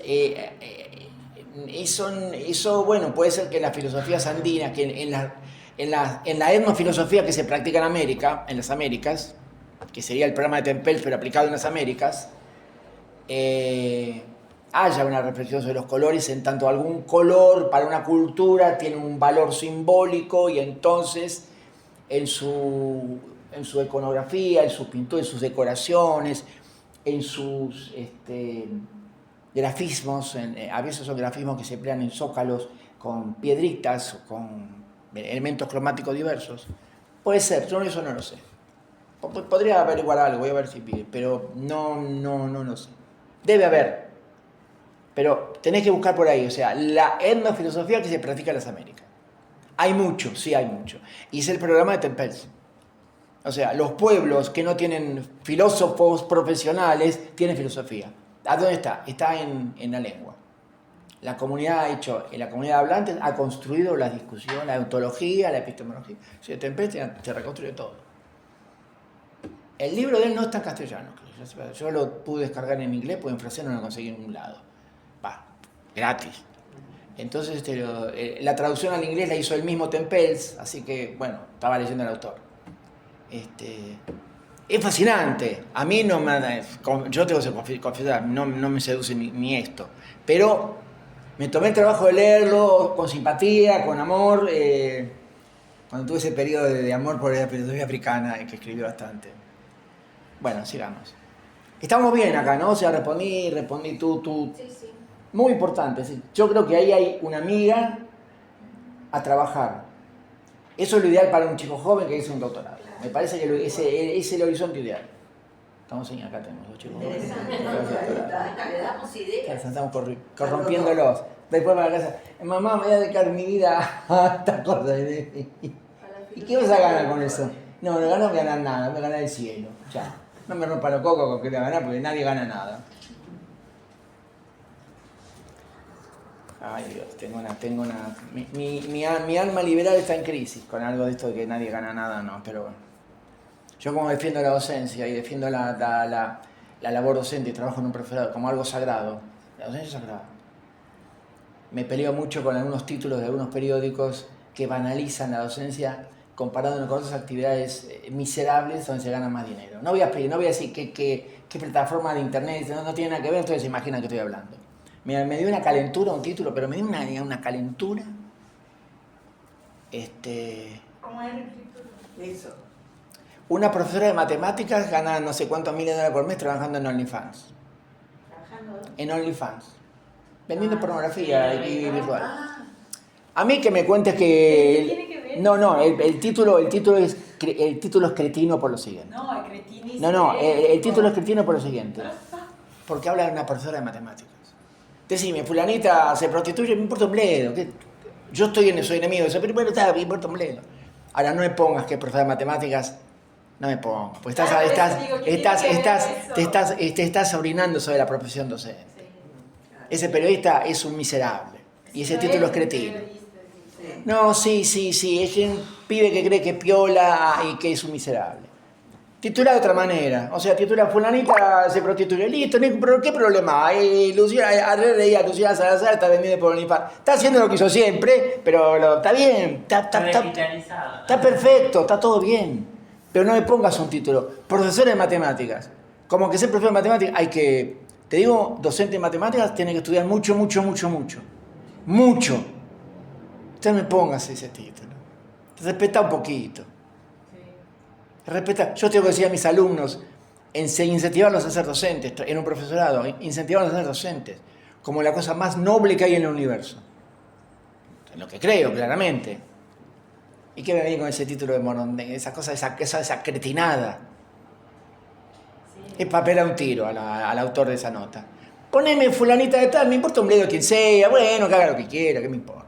eso, bueno, puede ser que en las filosofías andinas, que en la etnofilosofía que se practica en América, en las Américas, que sería el programa de Tempels, pero aplicado en las Américas, haya una reflexión sobre los colores, en tanto algún color para una cultura tiene un valor simbólico y entonces en su iconografía, en su pintura, en sus decoraciones, en sus grafismos, a veces son grafismos que se emplean en zócalos con piedritas, con elementos cromáticos diversos. Puede ser, yo eso no lo sé. Podría averiguar algo, voy a ver si pide, pero no lo sé. Debe haber, pero tenés que buscar por ahí, o sea, la etnofilosofía que se practica en las Américas. Hay mucho, sí hay mucho. Y es el programa de Tempels. O sea, los pueblos que no tienen filósofos profesionales tienen filosofía. ¿A dónde está? Está en la lengua. La comunidad la comunidad hablante ha construido la discusión, la ontología, la epistemología. Si Tempest se reconstruye todo. El libro de él no está en castellano. Yo lo pude descargar en inglés, porque en francés no lo conseguí en ningún lado. Gratis. Entonces la traducción al inglés la hizo el mismo Tempels, así que, bueno, estaba leyendo el autor. Es fascinante. A mí no me... Yo tengo que confesar, no me seduce ni esto. Pero me tomé el trabajo de leerlo con simpatía, con amor, cuando tuve ese periodo de amor por la filosofía africana, que escribí bastante. Bueno, sigamos. Estamos bien acá, ¿no? O sea, respondí tú. Sí, sí. Muy importante. Yo creo que ahí hay una amiga a trabajar. Eso es lo ideal para un chico joven que hizo un doctorado. Me parece que ese es el horizonte ideal. Estamos en acá, tenemos dos chicos jóvenes. Interesante, le damos ideas. Estamos corrompiéndolos. Después para la casa, mamá, me voy a dedicar mi vida a esta cosa. ¿Y qué vas a ganar con eso? No voy a ganar nada, voy a ganar el cielo. Ya. No me rompa los cocos con que voy a ganar, porque nadie gana nada. Ay Dios, tengo una... Mi alma liberal está en crisis con algo de esto de que nadie gana nada, no, pero bueno. Yo como defiendo la docencia y defiendo la labor docente y trabajo en un profesorado como algo sagrado, la docencia es sagrada. Me peleo mucho con algunos títulos de algunos periódicos que banalizan la docencia comparándola con otras actividades miserables donde se gana más dinero. No voy a decir qué plataforma de internet, no tiene nada que ver, entonces se imaginan que estoy hablando. Me dio una calentura un título, pero me dio una calentura. ¿Cómo es el título? Eso. Una profesora de matemáticas gana no sé cuántos miles de dólares por mes trabajando en OnlyFans. ¿Trabajando? En OnlyFans. Vendiendo pornografía y virtual. Ah, A mí que me cuentes ¿Qué tiene que que... ver? No, el título es cretino por lo siguiente. No, el cretinismo. No, el título es cretino por lo siguiente. Porque habla de una profesora de matemáticas. Decime, fulanita se prostituye, me importa un bledo. Yo soy enemigo de eso, pero bueno, me importa un bledo. Ahora no me pongas que es profesora de matemáticas, no me pongas. Pues te estás orinando sobre la profesión docente. Ese periodista es un miserable. Y ese título es cretino. No, sí, es un pibe que cree que es piola y que es un miserable. Titula de otra manera, o sea, titula fulanita se prostituye, listo, pero ¿qué problema? Luciana Salazar está vendiendo por OnlyFans. Está haciendo lo que hizo siempre, pero está bien, está perfecto, está todo bien. Pero no me pongas un título, profesor de matemáticas. Como que ser profesor de matemáticas hay que, te digo, docente de matemáticas tiene que estudiar mucho. Mucho. Usted me pongas ese título. Respeta un poquito. Respeta. Yo tengo que decir a mis alumnos, incentivarlos a ser docentes, en un profesorado, incentivarlos a ser docentes, como la cosa más noble que hay en el universo. En lo que creo, claramente. ¿Y qué me viene con ese título de morón? Esa cosa, esa cretinada. Es para pegar un tiro al autor de esa nota. Poneme fulanita de tal, me importa un bledo quien sea, bueno, que haga lo que quiera, ¿qué me importa?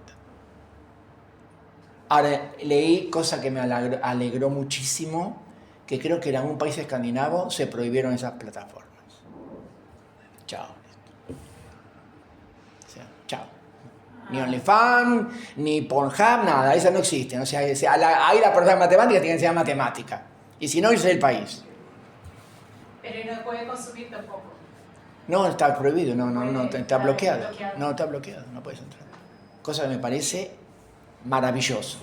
Ahora, leí cosa que me alegró muchísimo, que creo que en algún país escandinavo se prohibieron esas plataformas. Chao. O sea, chao. Ni OnlyFans, ni Pornhub, nada, esas no existen. O sea, ahí la profesora de matemática tiene que enseñar matemática. Y si no, irse del país. Pero no puede consumir tampoco. No, está prohibido, no, está bloqueado. bloqueado. No, está bloqueado, no puedes entrar. Cosa que me parece maravilloso.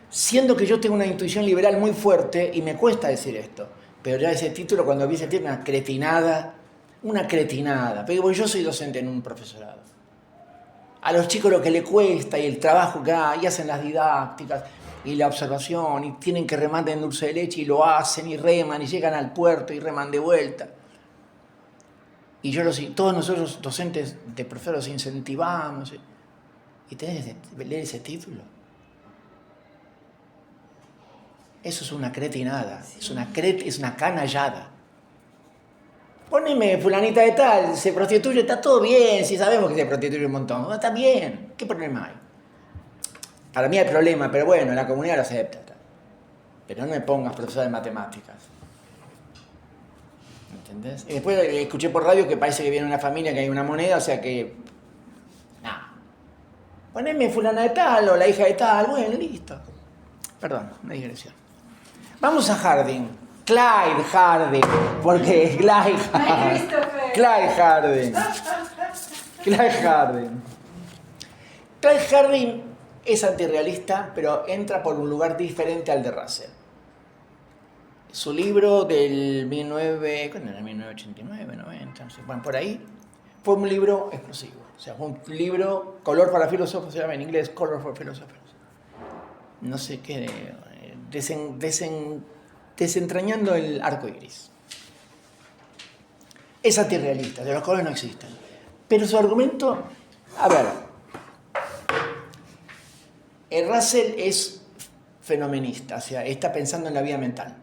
Siendo que yo tengo una intuición liberal muy fuerte y me cuesta decir esto, pero ya ese título, cuando vi ese título, una cretinada, pero yo soy docente en un profesorado. A los chicos lo que les cuesta y el trabajo que hay, y hacen las didácticas y la observación, y tienen que remar en dulce de leche y lo hacen y reman y llegan al puerto y reman de vuelta. Y todos nosotros docentes de profesores incentivamos y tenés que leer ese título. Eso es una cretinada, sí. Es una canallada. Poneme fulanita de tal, se prostituye, está todo bien, si sabemos que se prostituye un montón, está bien, ¿qué problema hay? Para mí hay problema, pero bueno, la comunidad lo acepta. pero no me pongas profesor de matemáticas. ¿Entendés? Y después escuché por radio que parece que viene una familia, que hay una moneda, o sea que... Nada. Poneme fulana de tal o la hija de tal, bueno, listo. Perdón, una digresión. Vamos a Harding. Clyde Harding, porque es Clyde Harding. Clyde Harding. Clyde Harding. Clyde Harding es antirrealista, pero entra por un lugar diferente al de Russell. Su libro del 1989, 90, no sé, bueno, por ahí, fue un libro explosivo. O sea, fue un libro, Color para filósofos, se llama en inglés, Color for Philosophers. No sé qué, desentrañando el arco iris. Es antirrealista, de los colores no existen. Pero su argumento, a ver, Russell es fenomenista, o sea, está pensando en la vida mental.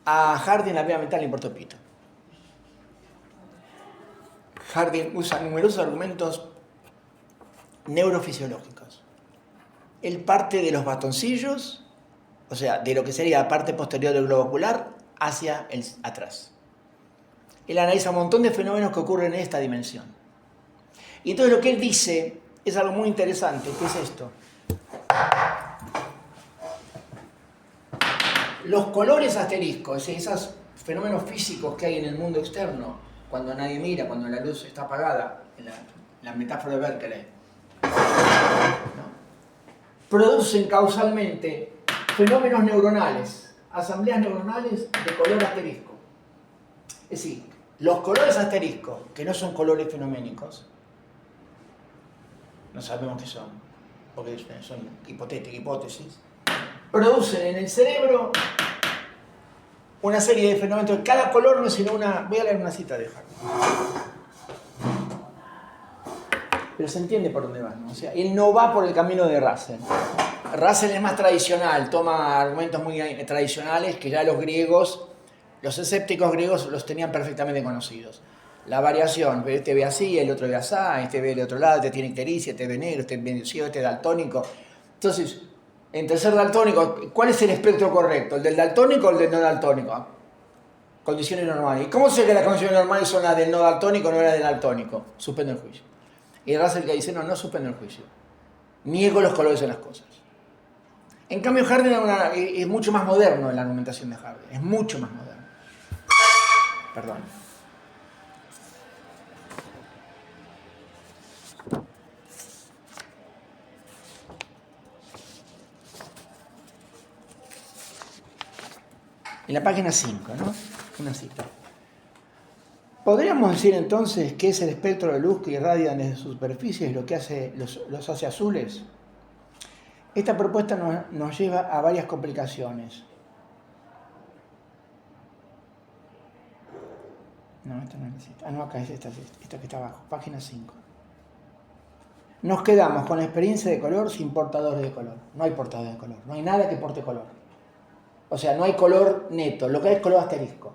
A Harding la vida mental le importa pito. Harding usa numerosos argumentos neurofisiológicos. Él parte de los bastoncillos, o sea, de lo que sería la parte posterior del globo ocular, hacia atrás. Él analiza un montón de fenómenos que ocurren en esta dimensión. Y entonces lo que él dice es algo muy interesante, que es esto. Los colores asteriscos, esos fenómenos físicos que hay en el mundo externo, cuando nadie mira, cuando la luz está apagada, en la metáfora de Berkeley, ¿no? Producen causalmente fenómenos neuronales, asambleas neuronales de color asterisco. Es decir, los colores asteriscos, que no son colores fenoménicos, no sabemos qué son, porque son hipótesis, producen en el cerebro una serie de fenómenos. Cada color no es sino una... Voy a leer una cita de Harding. Pero se entiende por dónde va, ¿no? O sea, él no va por el camino de Russell. Russell es más tradicional, toma argumentos muy tradicionales que ya los griegos, los escépticos griegos los tenían perfectamente conocidos. La variación, este ve así, el otro ve así, este ve del otro lado, este tiene ictericia, este ve negro, este ve ciego, este daltónico. Entonces, entre ser daltónico, ¿cuál es el espectro correcto? ¿El del daltónico o el del no daltónico? Condiciones normales. ¿Y cómo sé que las condiciones normales son las del no daltónico o no las del daltónico? Suspendo el juicio. Y Russell que dice, no suspendo el juicio. Niego los colores en las cosas. En cambio, Harding es mucho más moderno en la argumentación de Harding. Es mucho más moderno. Perdón. En la página 5, ¿no? Una cita. ¿Podríamos decir entonces que es el espectro de luz que irradia desde sus superficies lo que los hace azules? Esta propuesta nos lleva a varias complicaciones. No, esta no es la cita. Ah, no, acá es esta que está abajo, página 5. Nos quedamos con la experiencia de color sin portadores de color. No hay portadores de color, no hay nada que porte color. O sea, no hay color neto, lo que hay es color asterisco.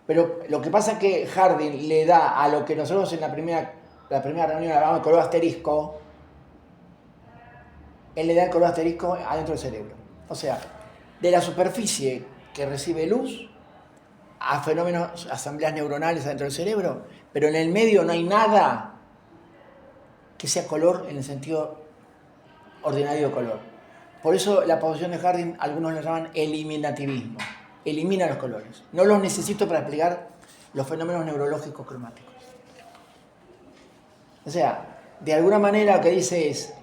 Pero lo que pasa es que Harding le da a lo que nosotros en la primera reunión hablamos de color asterisco, él le da el color asterisco adentro del cerebro. O sea, de la superficie que recibe luz a fenómenos, asambleas neuronales adentro del cerebro, pero en el medio no hay nada que sea color en el sentido ordinario de color. Por eso la posición de Harding, algunos lo llaman eliminativismo. Elimina los colores. No los necesito para explicar los fenómenos neurológicos cromáticos. O sea, de alguna manera lo que dice es,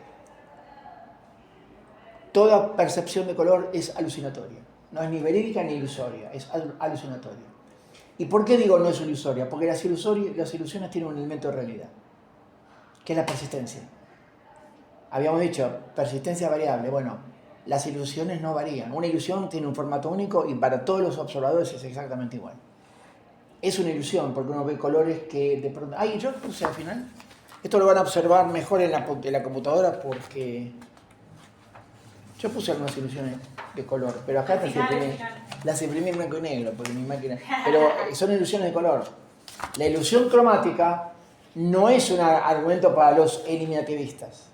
toda percepción de color es alucinatoria. No es ni verídica ni ilusoria, es alucinatoria. ¿Y por qué digo no es ilusoria? Porque las ilusiones tienen un elemento de realidad, que es la persistencia. Habíamos dicho, persistencia variable. Bueno, las ilusiones no varían. Una ilusión tiene un formato único y para todos los observadores es exactamente igual. Es una ilusión porque uno ve colores que de pronto... Ay, yo puse al final... Esto lo van a observar mejor en la computadora porque... Yo puse algunas ilusiones de color, pero acá las imprimí en blanco y negro porque mi máquina... Pero son ilusiones de color. La ilusión cromática no es un argumento para los eliminativistas.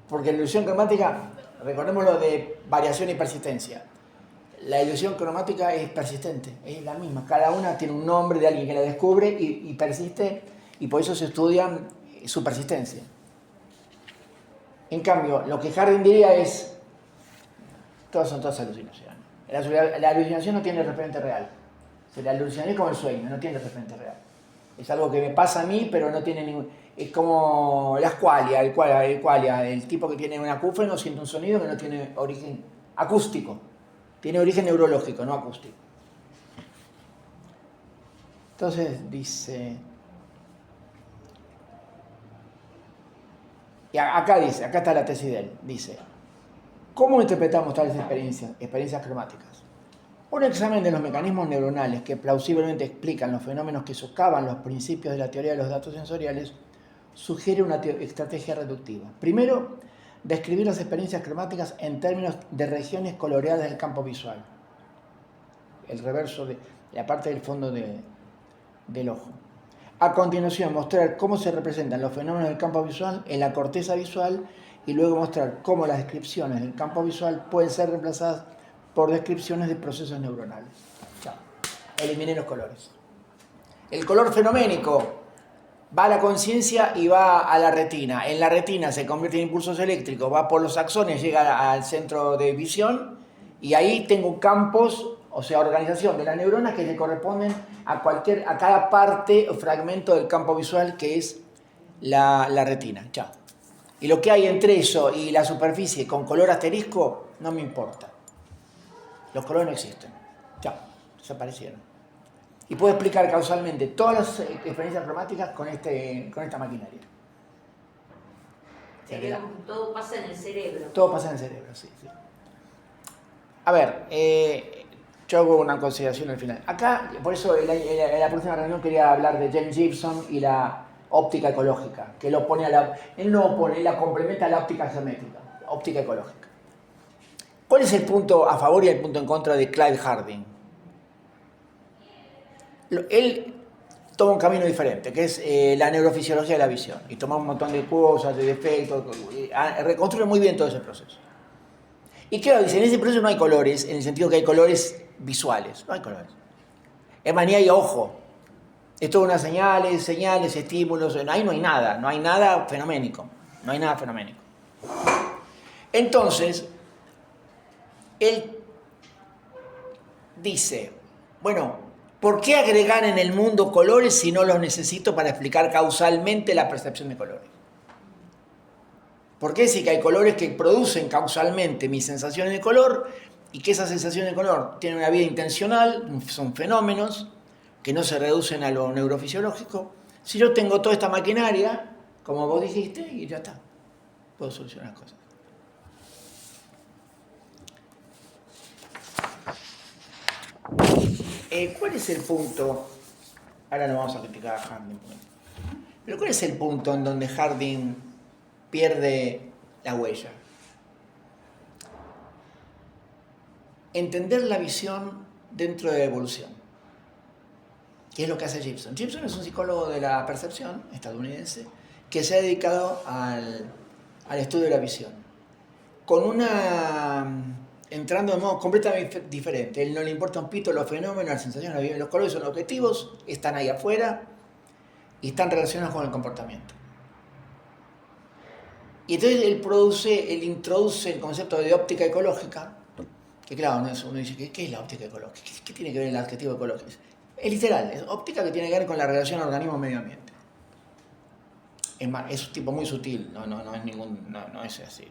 Porque la ilusión cromática, recordemos lo de variación y persistencia. la ilusión cromática es persistente, es la misma. Cada una tiene un nombre de alguien que la descubre y persiste, y por eso se estudia su persistencia. En cambio, lo que Harding diría es, son todas alucinaciones. La alucinación no tiene referente real. La alucinación es como el sueño, no tiene referente real. Es algo que me pasa a mí, pero no tiene ningún... Es como la squalia, el tipo que tiene un acúfeno siente un sonido que no tiene origen acústico. Tiene origen neurológico, no acústico. Entonces dice... Y acá está la tesis de él. Dice, ¿cómo interpretamos tales experiencias cromáticas? Un examen de los mecanismos neuronales que plausiblemente explican los fenómenos que socavan los principios de la teoría de los datos sensoriales sugiere una estrategia reductiva. Primero, describir las experiencias cromáticas en términos de regiones coloreadas del campo visual. El reverso de la parte del fondo del ojo. A continuación, mostrar cómo se representan los fenómenos del campo visual en la corteza visual y luego mostrar cómo las descripciones del campo visual pueden ser reemplazadas por descripciones de procesos neuronales. Chao. Eliminé los colores. El color fenoménico va a la conciencia y va a la retina. En la retina se convierte en impulsos eléctricos, va por los axones, llega al centro de visión y ahí tengo campos, o sea, organización de las neuronas que le corresponden a cada parte o fragmento del campo visual que es la retina. Chao. Y lo que hay entre eso y la superficie con color asterisco no me importa. Los colores no existen. Chao, desaparecieron. Y puedo explicar causalmente todas las experiencias cromáticas con esta maquinaria. Todo pasa en el cerebro. Todo pasa en el cerebro, sí. A ver, yo hago una consideración al final. Acá, por eso en la próxima reunión quería hablar de James Gibson y la óptica ecológica, que lo pone él no opone, él la complementa a la óptica geométrica, óptica ecológica. ¿Cuál es el punto a favor y el punto en contra de Clive Harding? Él toma un camino diferente, que es la neurofisiología de la visión, y toma un montón de cosas, de defectos, reconstruye muy bien todo ese proceso. Y claro, dice, en ese proceso no hay colores, en el sentido que hay colores visuales, no hay colores. Es más, ni hay ojo. Es todo unas señales, estímulos, ahí no hay nada fenoménico, no hay nada fenoménico. Entonces, él dice, bueno, ¿por qué agregar en el mundo colores si no los necesito para explicar causalmente la percepción de colores? ¿Por qué decir que hay colores que producen causalmente mis sensaciones de color y que esas sensaciones de color tienen una vida intencional, son fenómenos que no se reducen a lo neurofisiológico? Si yo tengo toda esta maquinaria, como vos dijiste, y ya está, puedo solucionar cosas. ¿Cuál es el punto? Ahora no vamos a criticar a Harding. Pero ¿cuál es el punto en donde Harding pierde la huella? Entender la visión dentro de la evolución. ¿Qué es lo que hace Gibson? Gibson es un psicólogo de la percepción estadounidense que se ha dedicado al estudio de la visión. Entrando de modo completamente diferente. Él no le importa un pito los fenómenos, las sensaciones, los colores son objetivos, están ahí afuera y están relacionados con el comportamiento. Y entonces él introduce el concepto de óptica ecológica, que claro, uno dice, ¿qué es la óptica ecológica? ¿Qué tiene que ver el adjetivo ecológico? Es literal, es óptica que tiene que ver con la relación organismo-medio ambiente. Es más, es un tipo muy sutil, no es así.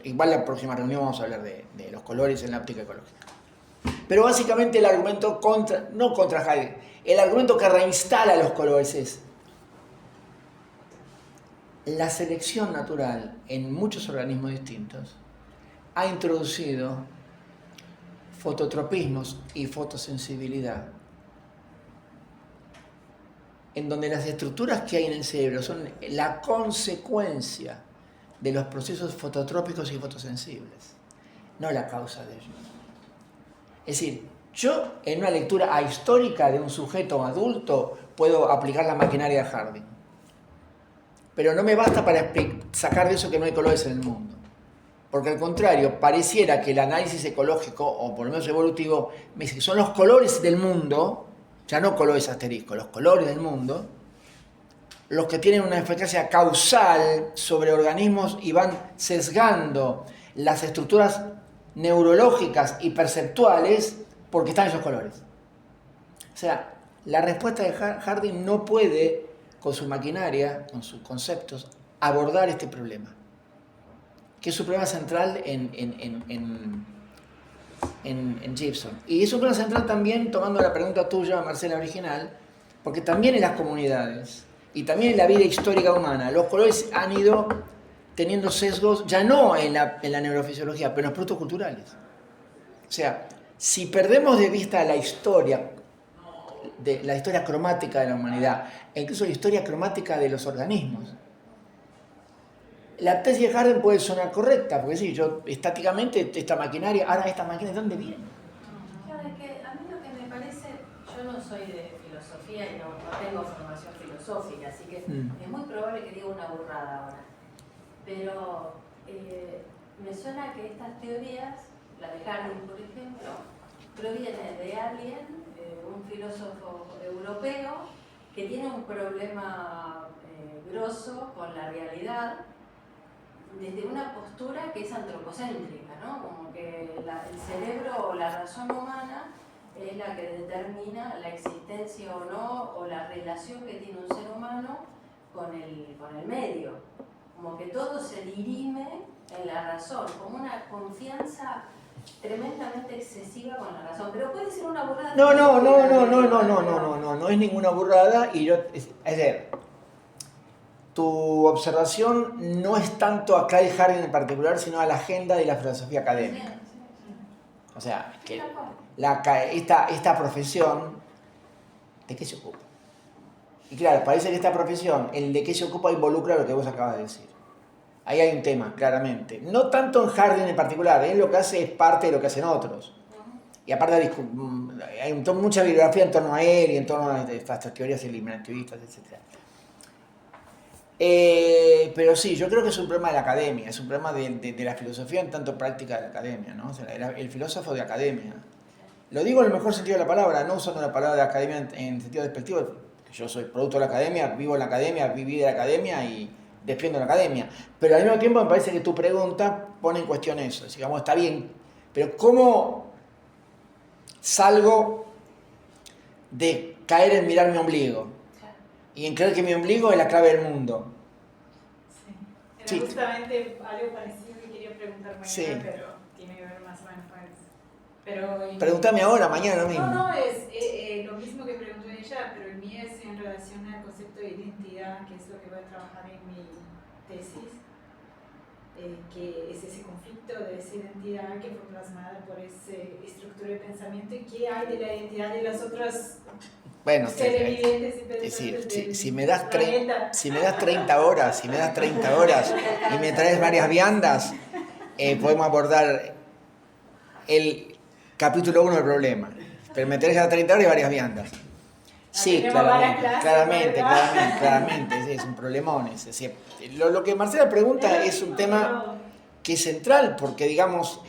Igual la próxima reunión vamos a hablar de los colores en la óptica ecológica. Pero básicamente el argumento no contra Heidegger, el argumento que reinstala los colores es la selección natural en muchos organismos distintos ha introducido fototropismos y fotosensibilidad, en donde las estructuras que hay en el cerebro son la consecuencia de los procesos fototrópicos y fotosensibles, no la causa de ellos. Es decir, yo en una lectura ahistórica de un sujeto adulto puedo aplicar la maquinaria de Harding, pero no me basta para sacar de eso que no hay colores en el mundo, Porque al contrario, pareciera que el análisis ecológico, o por lo menos evolutivo, me dice que son los colores del mundo, ya no colores asteriscos, los colores del mundo, los que tienen una eficacia causal sobre organismos y van sesgando las estructuras neurológicas y perceptuales porque están esos colores. O sea, la respuesta de Harding no puede, con su maquinaria, con sus conceptos, abordar este problema, que es su problema central en Gibson. Y es un problema central también, tomando la pregunta tuya, Marcela, original, porque también en las comunidades y también en la vida histórica humana, los colores han ido teniendo sesgos, ya no en la neurofisiología, pero en los productos culturales. O sea, si perdemos de vista la historia cromática de la humanidad, e incluso la historia cromática de los organismos, la tesis de Harding puede sonar correcta, porque sí, yo estáticamente, esta maquinaria, ahora esta máquina, ¿de dónde viene? Claro, es que a mí lo que me parece, yo no soy de filosofía y no tengo formación filosófica, así que es muy probable que diga una burrada ahora. Pero me suena que estas teorías, la de Harding por ejemplo, provienen de alguien, un filósofo europeo, que tiene un problema grosso con la realidad desde una postura que es antropocéntrica, ¿no? Como que el cerebro o la razón humana es la que determina la existencia o no, o la relación que tiene un ser humano con el medio. Como que todo se dirime en la razón, como una confianza tremendamente excesiva con la razón. Pero puede ser una burrada. No es ninguna burrada. Y yo, es decir, tu observación no es tanto a Craig Harding en particular, sino a la agenda de la filosofía académica. O sea, que esta profesión, ¿de qué se ocupa? Y claro, parece que esta profesión, el de qué se ocupa, involucra lo que vos acabas de decir. Ahí hay un tema, claramente. No tanto en Harding en particular, él lo que hace es parte de lo que hacen otros. Y aparte hay mucha bibliografía en torno a él y en torno a estas teorías eliminativistas, etc. Pero sí, yo creo que es un problema de la academia, es un problema de la filosofía en tanto práctica de la academia, ¿no? O sea, el filósofo de academia. Lo digo en el mejor sentido de la palabra, no usando la palabra de academia en sentido despectivo. Yo soy producto de la academia, vivo en la academia, viví de la academia y defiendo la academia. Pero al mismo tiempo me parece que tu pregunta pone en cuestión eso. Digamos, está bien, pero ¿cómo salgo de caer en mirar mi ombligo? Y en creer que mi ombligo es la clave del mundo. Sí, era justamente algo parecido que quería preguntar mañana, sí. Pero tiene que ver más o menos con eso. Pero pregúntame ahora, mañana lo mismo. No, es lo mismo que preguntó ella, pero el mío es en relación al concepto de identidad, que es lo que voy a trabajar en mi tesis, que es ese conflicto de esa identidad que fue plasmada por esa estructura de pensamiento y qué hay de la identidad de las otras. Bueno, si me das 30 horas y me traes varias viandas, podemos abordar el capítulo 1 del problema. Pero me traes a 30 horas y varias viandas. Sí, claramente, sí, es un problemón. Es decir, lo que Marcela pregunta es un tema que es central, porque digamos,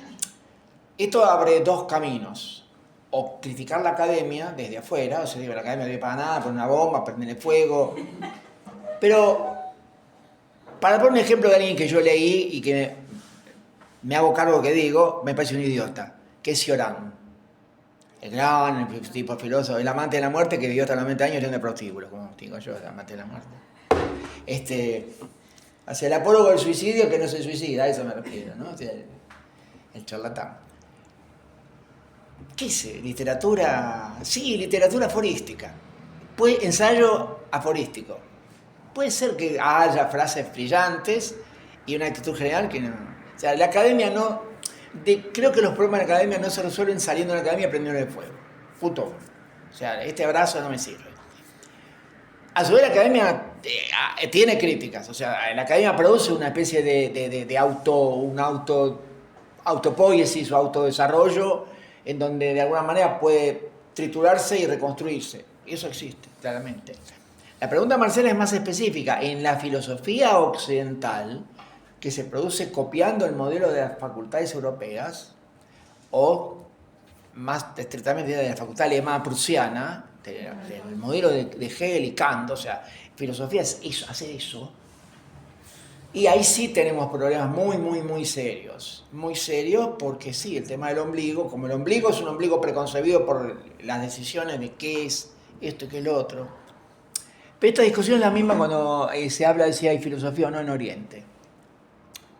esto abre dos caminos. O criticar la academia desde afuera, o sea, digo, la academia no sirve para nada, poner una bomba, prenderle fuego. Pero, para poner un ejemplo de alguien que yo leí y que me hago cargo que digo, me parece un idiota, que es Cioran. El gran tipo filósofo, el amante de la muerte que vivió hasta los 90 años yendo de prostíbulo, como digo yo, el amante de la muerte. Hacia el apólogo del suicidio que no se suicida, a eso me refiero, ¿no? O sea, el charlatán. ¿Qué es? Literatura, sí, literatura aforística. Ensayo aforístico. Puede ser que haya frases brillantes y una actitud general que no. O sea, la academia no. Creo que los problemas de la academia no se resuelven saliendo de la academia y prendiendo el fuego. Punto. O sea, este abrazo no me sirve. A su vez, la academia tiene críticas. O sea, la academia produce una especie de autopoiesis o autodesarrollo en donde de alguna manera puede triturarse y reconstruirse. Y eso existe, claramente. La pregunta, Marcela, es más específica. En la filosofía occidental, que se produce copiando el modelo de las facultades europeas, o más estrictamente de la facultad alemana prusiana, del modelo de Hegel y Kant. O sea, filosofía es eso, hacer eso. Y ahí sí tenemos problemas muy serios. Muy serios porque sí, el tema del ombligo, como el ombligo es un ombligo preconcebido por las decisiones de qué es esto y qué es lo otro. Pero esta discusión es la misma cuando se habla de si hay filosofía o no en Oriente.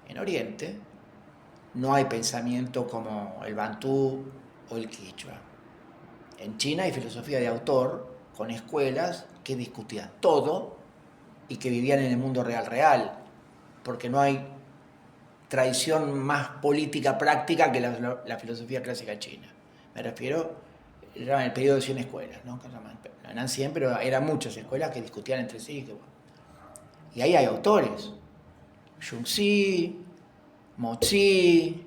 En Oriente no hay pensamiento como el bantú o el quichua. En China hay filosofía de autor con escuelas que discutían todo y que vivían en el mundo real, porque no hay tradición más política práctica que la filosofía clásica china. Me refiero, era el periodo de 100 escuelas, ¿no? No eran 100, pero eran muchas escuelas que discutían entre sí. Y ahí hay autores. Yunxi, Mozi,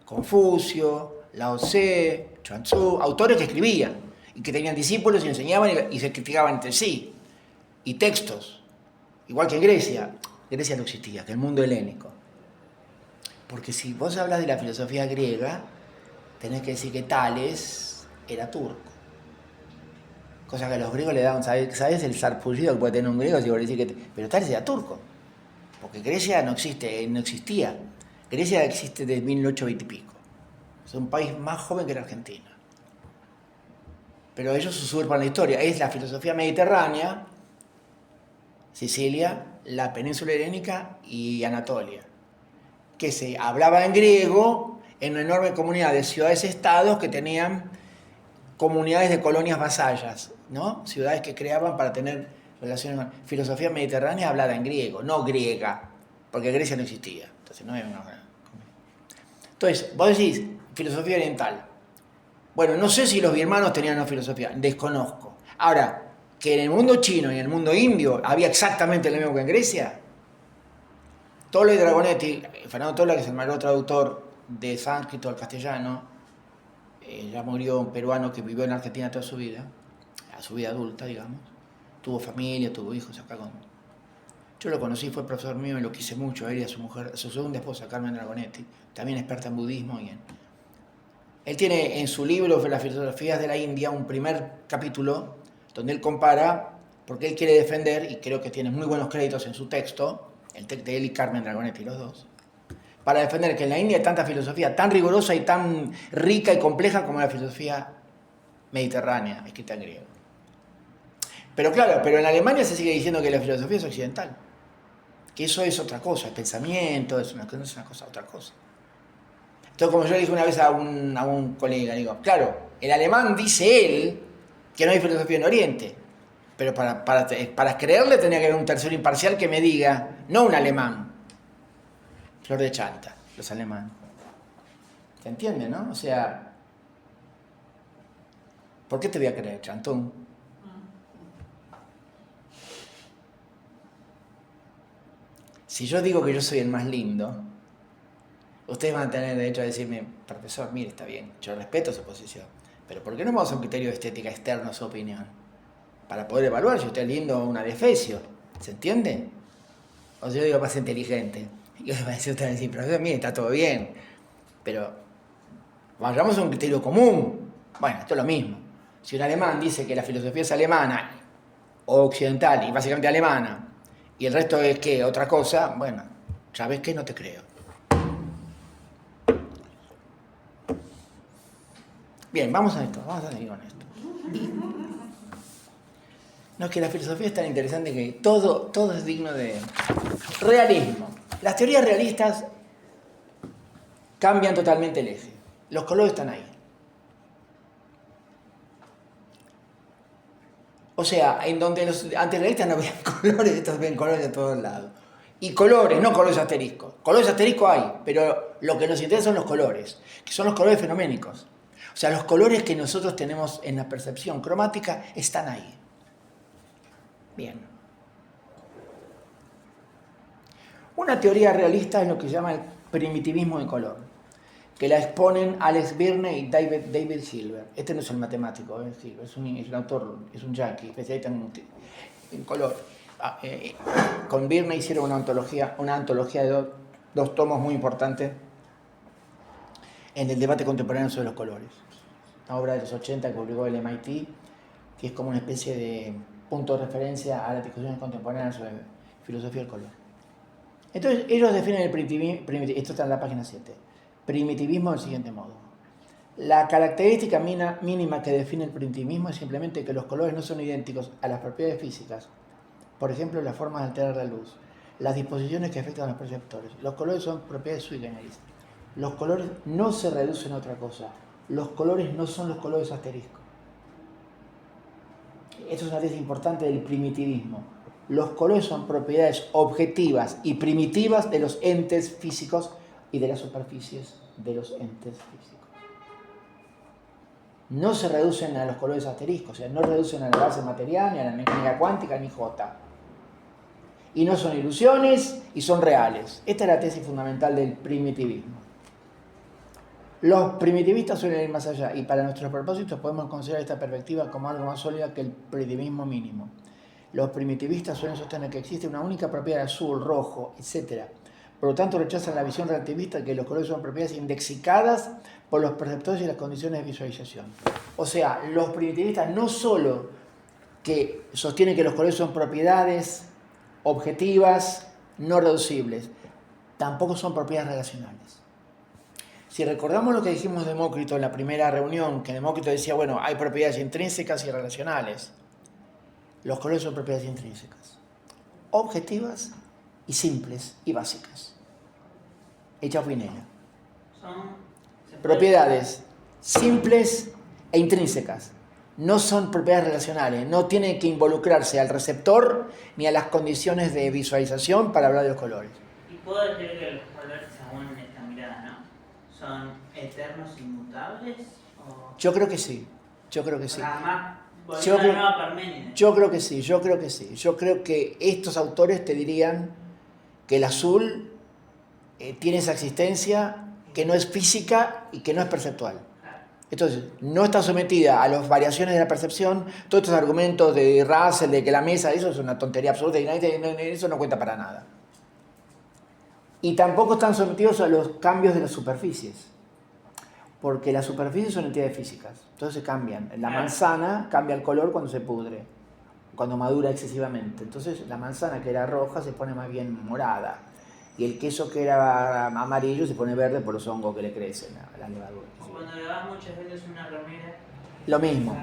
Confucio, Lao Tse, Chuang Tzu, autores que escribían y que tenían discípulos y enseñaban y se criticaban entre sí. Y textos, igual que en Grecia. Grecia no existía, que el mundo helénico. Porque si vos hablas de la filosofía griega, tenés que decir que Tales era turco. Cosa que a los griegos le daban, ¿sabes el sarpullido que puede tener un griego? Si vos decís pero Tales era turco. Porque Grecia no existía. Grecia existe desde 1820 y pico. Es un país más joven que la Argentina. Pero ellos usurpan la historia. Es la filosofía mediterránea, Sicilia, la península helénica y Anatolia, que se hablaba en griego en una enorme comunidad de ciudades-estados que tenían comunidades de colonias vasallas, ¿no? Ciudades que creaban para tener relaciones con filosofía mediterránea hablada en griego, no griega, porque Grecia no existía. Entonces, no había una... Entonces, vos decís, filosofía oriental. Bueno, no sé si los birmanos tenían una filosofía, desconozco. Ahora, que en el mundo chino y en el mundo indio había exactamente lo mismo que en Grecia. Tolla y Dragonetti, Fernando Tolla, que es el mayor traductor de sánscrito al castellano, ya murió, un peruano que vivió en Argentina toda su vida, a su vida adulta, digamos. Tuvo familia, tuvo hijos acá con... Yo lo conocí, fue profesor mío y lo quise mucho, a él y a su mujer, a su segunda esposa, Carmen Dragonetti, también experta en budismo y en... Él tiene en su libro Las filosofías de la India un primer capítulo donde él compara, porque él quiere defender, y creo que tiene muy buenos créditos en su texto, el texto de él y Carmen Dragonetti, los dos, para defender que en la India hay tanta filosofía tan rigurosa y tan rica y compleja como la filosofía mediterránea, escrita en griego. Pero claro, pero en Alemania se sigue diciendo que la filosofía es occidental, que eso es otra cosa, el pensamiento es una cosa, otra cosa. Entonces, como yo le dije una vez a un colega, digo, claro, el alemán dice él que no hay filosofía en Oriente, pero para creerle tenía que haber un tercero imparcial que me diga, no un alemán, Flor de Chanta, los alemanes. ¿Se entiende, no? O sea, ¿por qué te voy a creer, Chantón? Si yo digo que yo soy el más lindo, ustedes van a tener derecho a decirme, profesor, mire, está bien, yo respeto su posición, pero ¿por qué no vamos a un criterio de estética externo a su opinión? Para poder evaluar si usted es lindo o una defecio, ¿se entiende? O si yo digo más inteligente, y usted va a decir, profesor, mire, está todo bien, pero vayamos a un criterio común. Bueno, esto es lo mismo. Si un alemán dice que la filosofía es alemana o occidental y básicamente alemana, y el resto es que otra cosa, bueno, ¿sabes qué? No te creo. Bien, vamos a esto, vamos a seguir con esto. No, es que la filosofía es tan interesante que todo es digno de realismo. Las teorías realistas cambian totalmente el eje. Los colores están ahí. O sea, en donde los antirrealistas no veían colores, estos ven colores de todos lados. Y colores, no colores asteriscos. Colores asteriscos hay, pero lo que nos interesa son los colores, que son los colores fenoménicos. O sea, los colores que nosotros tenemos en la percepción cromática están ahí. Bien. Una teoría realista es lo que se llama el primitivismo de color, que la exponen Alex Birney y David Silver. Este no es el matemático, Silver, es un autor, es un yankee, especialista en color. Con Birney hicieron una antología dos tomos muy importantes en el debate contemporáneo sobre los colores. Una obra de los 80 que publicó el MIT, que es como una especie de punto de referencia a las discusiones contemporáneas sobre filosofía del color. Entonces, ellos definen el primitivismo, esto está en la página 7, primitivismo del siguiente modo. La característica mínima que define el primitivismo es simplemente que los colores no son idénticos a las propiedades físicas, por ejemplo, las formas de alterar la luz, las disposiciones que afectan a los perceptores. Los colores son propiedades sui generis. Los colores no se reducen a otra cosa. Los colores no son los colores asterisco. Esto es una tesis importante del primitivismo. Los colores son propiedades objetivas y primitivas de los entes físicos y de las superficies de los entes físicos. No se reducen a los colores asteriscos, o sea, no reducen a la base material, ni a la mecánica cuántica, ni J. Y no son ilusiones, y son reales. Esta es la tesis fundamental del primitivismo. Los primitivistas suelen ir más allá, y para nuestros propósitos podemos considerar esta perspectiva como algo más sólida que el primitivismo mínimo. Los primitivistas suelen sostener que existe una única propiedad azul, rojo, etc. Por lo tanto, rechazan la visión relativista de que los colores son propiedades indexicadas por los perceptores y las condiciones de visualización. O sea, los primitivistas no solo que sostienen que los colores son propiedades objetivas, no reducibles, tampoco son propiedades relacionales. Si recordamos lo que dijimos de Demócrito en la primera reunión, que Demócrito decía, bueno, hay propiedades intrínsecas y relacionales. Los colores son propiedades intrínsecas, objetivas y simples y básicas. Hecha Pinela. Propiedades simples e intrínsecas. No son propiedades relacionales, no tienen que involucrarse al receptor ni a las condiciones de visualización para hablar de los colores. Y puedo decir que los colores, según esta mirada, ¿no?, son eternos, inmutables. ¿O? Yo creo que sí, yo creo que sí. Yo creo que sí, yo creo que sí. Yo creo que estos autores te dirían que el azul tiene esa existencia que no es física y que no es perceptual. Entonces, no está sometida a las variaciones de la percepción. Todos estos argumentos de Russell, de que la mesa, eso es una tontería absoluta y eso no cuenta para nada. Y tampoco están sometidos a los cambios de las superficies, porque las superficies son entidades físicas, entonces cambian. La manzana cambia el color cuando se pudre, cuando madura excesivamente. Entonces la manzana que era roja se pone más bien morada, y el queso que era amarillo se pone verde por los hongos que le crecen a las levaduras. Cuando le das muchas veces una remera. Lo mismo.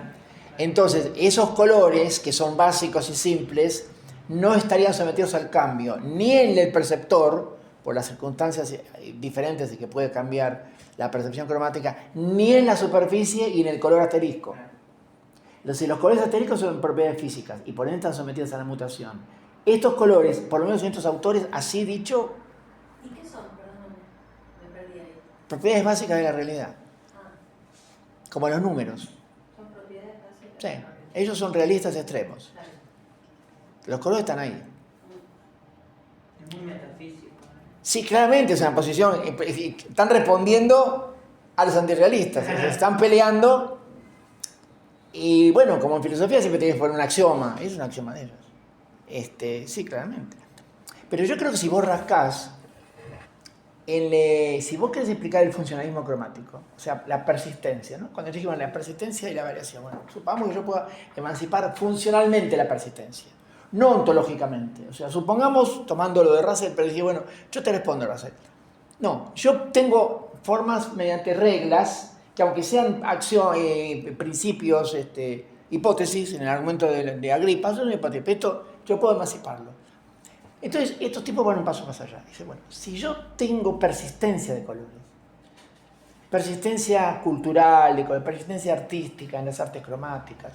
Entonces, esos colores que son básicos y simples no estarían sometidos al cambio, ni en el perceptor, por las circunstancias diferentes de que puede cambiar la percepción cromática, ni en la superficie y en el color asterisco. Entonces, los colores asteriscos son propiedades físicas y por ende están sometidos a la mutación. Estos colores, por lo menos en estos autores, así dicho, ¿Y qué son? Perdón, me perdí ahí. propiedades básicas de la realidad, como los números. ¿Son propiedades básicas? Sí, ellos son realistas extremos. Claro. Los colores están ahí. Es muy metafísico. Sí, claramente es una posición, están respondiendo a los antirrealistas, están peleando y bueno, como en filosofía siempre tienes que poner un axioma, es un axioma de ellos. Sí, claramente. Pero yo creo que si vos rascás, si vos querés explicar el funcionalismo cromático, o sea, la persistencia, ¿no? Cuando dijimos la persistencia y la variación, bueno, supongamos que yo pueda emancipar funcionalmente la persistencia. No ontológicamente. O sea, supongamos, tomando lo de Russell, pero decir, bueno, yo te respondo, Russell. No, yo tengo formas mediante reglas que aunque sean principios, hipótesis, en el argumento de Agripa, son una hipótesis, pero esto yo puedo emanciparlo. Entonces, estos tipos van un paso más allá. Dicen, bueno, si yo tengo persistencia de colores, persistencia cultural, de colores, persistencia artística en las artes cromáticas,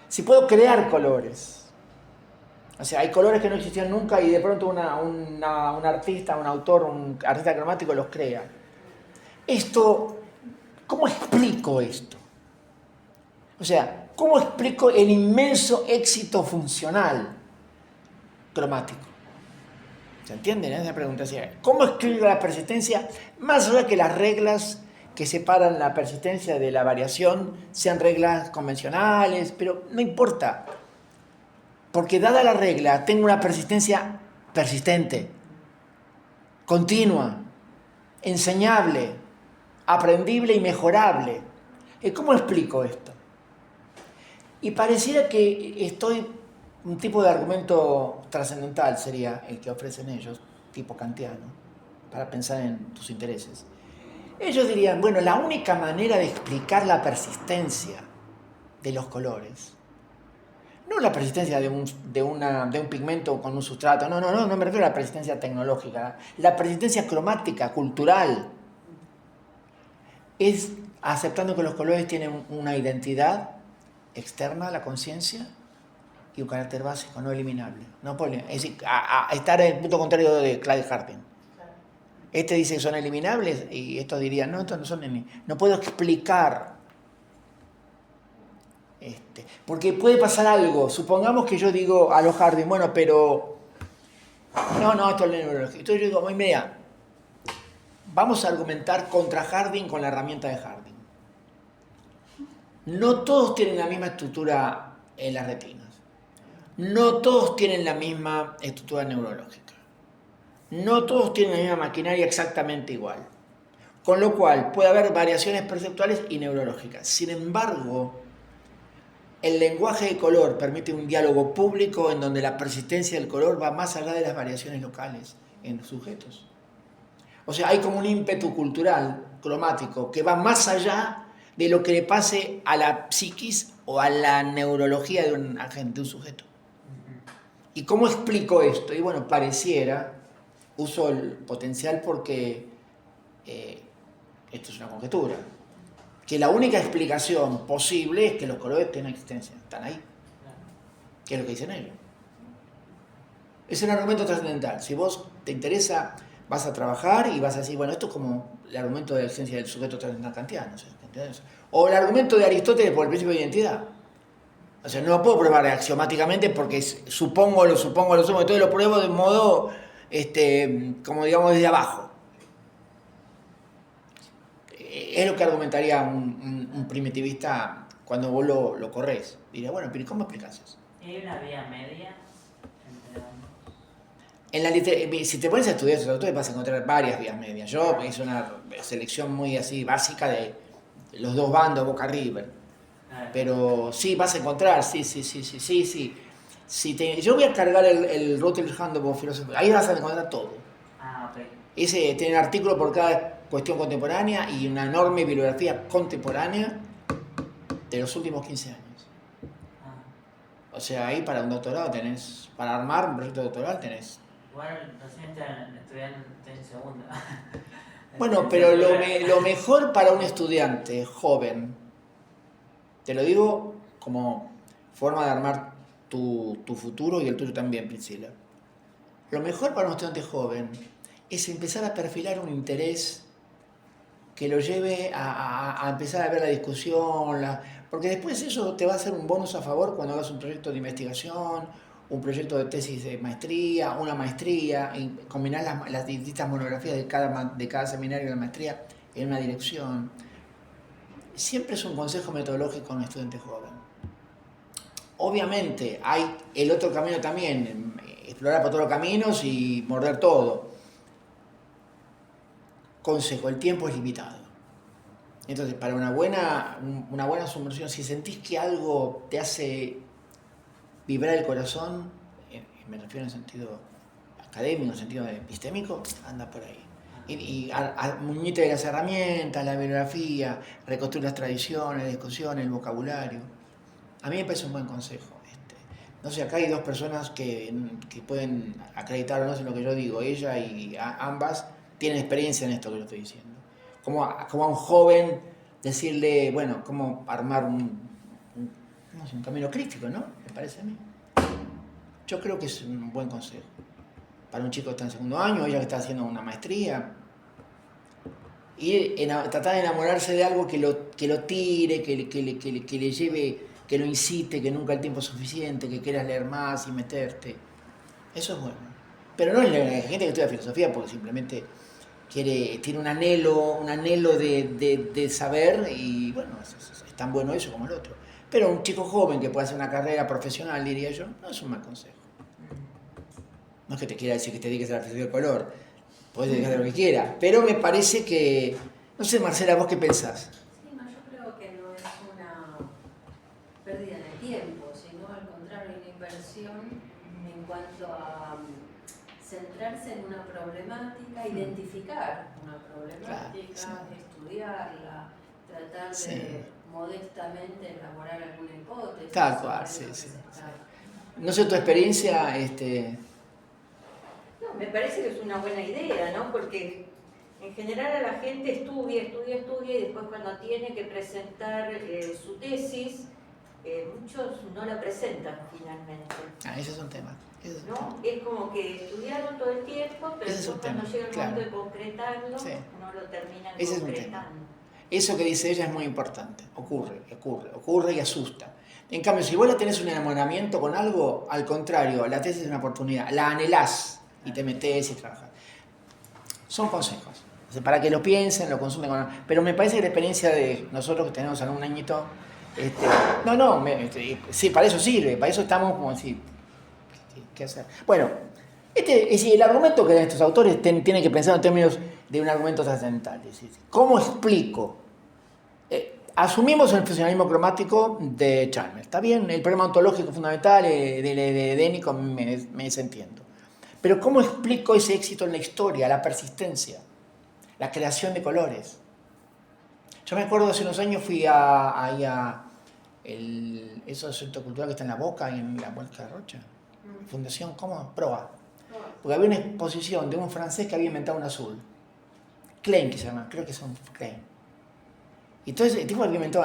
si puedo crear colores, o sea, hay colores que no existían nunca y de pronto un artista, un autor, un artista cromático los crea. Esto, ¿cómo explico esto? O sea, ¿cómo explico el inmenso éxito funcional cromático? ¿Se entienden esa pregunta? ¿Cómo explico la persistencia? Más allá que las reglas que separan la persistencia de la variación sean reglas convencionales, pero no importa. Porque dada la regla, tengo una persistencia persistente. continua, enseñable, aprendible y mejorable. ¿Cómo explico esto? Y pareciera que un tipo de argumento trascendental sería el que ofrecen ellos, tipo kantiano, para pensar en tus intereses. Ellos dirían, bueno, la única manera de explicar la persistencia de los colores, no la persistencia de un pigmento con un sustrato, no me refiero a la persistencia tecnológica, la persistencia cromática, cultural, es aceptando que los colores tienen una identidad externa a la conciencia y un carácter básico, no eliminable. Es decir, a estar en el punto contrario de Clyde Harding. Este dice que son eliminables y estos dirían, no, estos no son eliminables. No puedo explicar. Porque puede pasar algo. Supongamos que yo digo a los Harding, bueno, pero... No, esto es la neurología. Entonces yo digo, mira, vamos a argumentar contra Harding con la herramienta de Harding. No todos tienen la misma estructura en las retinas. No todos tienen la misma estructura neurológica. No todos tienen la misma maquinaria exactamente igual. Con lo cual puede haber variaciones perceptuales y neurológicas. Sin embargo, el lenguaje de color permite un diálogo público en donde la persistencia del color va más allá de las variaciones locales en los sujetos. O sea, hay como un ímpetu cultural, cromático, que va más allá de lo que le pase a la psiquis o a la neurología de un agente, de un sujeto. ¿Y cómo explico esto? Y bueno, pareciera, uso el potencial porque esto es una conjetura, que la única explicación posible es que los colores tienen existencia, están ahí, que es lo que dicen ellos. Es un argumento trascendental. Si vos te interesa, vas a trabajar y vas a decir, bueno, esto es como el argumento de la existencia del sujeto trascendental kantiano, o el argumento de Aristóteles por el principio de identidad. O sea, no lo puedo probar axiomáticamente porque supongo, entonces lo pruebo de modo, como digamos, desde abajo. Es lo que argumentaría un primitivista cuando vos lo corres. Diría, bueno, pero ¿cómo explicas eso? ¿Hay una vía media entre ambos? Si te pones a estudiar esos autores vas a encontrar varias vías medias. Yo hice una selección muy así básica de los dos bandos, Boca River. Pero sí, vas a encontrar, sí. Yo voy a cargar el Routledge Handbook of Philosophy, ahí vas a encontrar todo. Ok. Ese tiene un artículo por cada cuestión contemporánea y una enorme bibliografía contemporánea de los últimos 15 años. O sea, ahí para un doctorado tenés, para armar un proyecto doctoral tenés. Igual recién estoy en segunda. Bueno, pero lo mejor para un estudiante joven, te lo digo como forma de armar tu futuro y el tuyo también, Priscila. Lo mejor para un estudiante joven es empezar a perfilar un interés que lo lleve a empezar a ver la discusión, porque después eso te va a hacer un bonus a favor cuando hagas un proyecto de investigación, un proyecto de tesis de maestría, una maestría, y combinar las distintas monografías de cada seminario de la maestría en una dirección. Siempre es un consejo metodológico a un estudiante joven. Obviamente hay el otro camino también, explorar por todos los caminos y morder todo. Consejo, el tiempo es limitado. Entonces, para una buena sumersión, si sentís que algo te hace vibrar el corazón, me refiero en sentido académico, en sentido epistémico, anda por ahí. Y muñete de las herramientas, la bibliografía, reconstruir las tradiciones, las discusiones, el vocabulario. A mí me parece un buen consejo. No sé, acá hay dos personas que pueden acreditar o no en lo que yo digo. Ella y ambas tienen experiencia en esto que yo estoy diciendo. Como a un joven decirle, bueno, cómo armar un camino crítico, ¿no? Me parece a mí. Yo creo que es un buen consejo. Para un chico que está en segundo año, ella que está haciendo una maestría. Y tratar de enamorarse de algo que lo tire, que le lleve, que lo incite, que nunca el tiempo es suficiente, que quieras leer más y meterte. Eso es bueno. Pero no es la gente que estudia filosofía porque simplemente tiene un anhelo de saber y bueno, es tan bueno eso como el otro. Pero un chico joven que puede hacer una carrera profesional, diría yo, no es un mal consejo. No es que te quiera decir que te dediques a la filosofía de color, Puede dedicarse a lo que quiera, pero me parece que, no sé, Marcela, ¿vos qué pensás? Sí, no, yo creo que no es una pérdida de tiempo, sino al contrario, una inversión en cuanto a centrarse en una problemática, identificar una problemática, Claro, sí. estudiarla, tratar Sí. de modestamente elaborar alguna hipótesis. Tal cual, sobre sí, lo que sí, se sí. está. No sé tu experiencia, No, me parece que es una buena idea, ¿no? Porque en general a la gente estudia y después cuando tiene que presentar su tesis, muchos no la presentan finalmente. ese es un tema. Ese es un ¿No? tema. Es como que estudiaron todo el tiempo, pero Ese es un después cuando tema, llega el claro. momento de concretarlo, Sí. no lo terminan Ese es un concretando. Eso que dice ella es muy importante. Ocurre y asusta. En cambio, si vos la tenés un enamoramiento con algo, al contrario, la tesis es una oportunidad. La anhelás y te metés y trabajas. Son consejos. O sea, para que lo piensen, lo consulten con... Pero me parece que la experiencia de nosotros que tenemos algún añito... sí, para eso sirve. Para eso estamos como así... ¿Qué hacer? Bueno, es decir, el argumento que dan estos autores tiene que pensar en términos de un argumento trascendental. Es decir, ¿cómo explico? Asumimos el funcionalismo cromático de Chalmers. Está bien, el problema ontológico fundamental de Dénico me desentiendo. Pero ¿cómo explico ese éxito en la historia, la persistencia, la creación de colores? Yo me acuerdo hace unos años fui a ese centro cultural que está en La Boca y en la Vuelta de Rocha. Fundación, ¿cómo? Proa. Porque había una exposición de un francés que había inventado un azul. Klein, que se llama, creo que es un Klein. Y entonces el tipo había inventado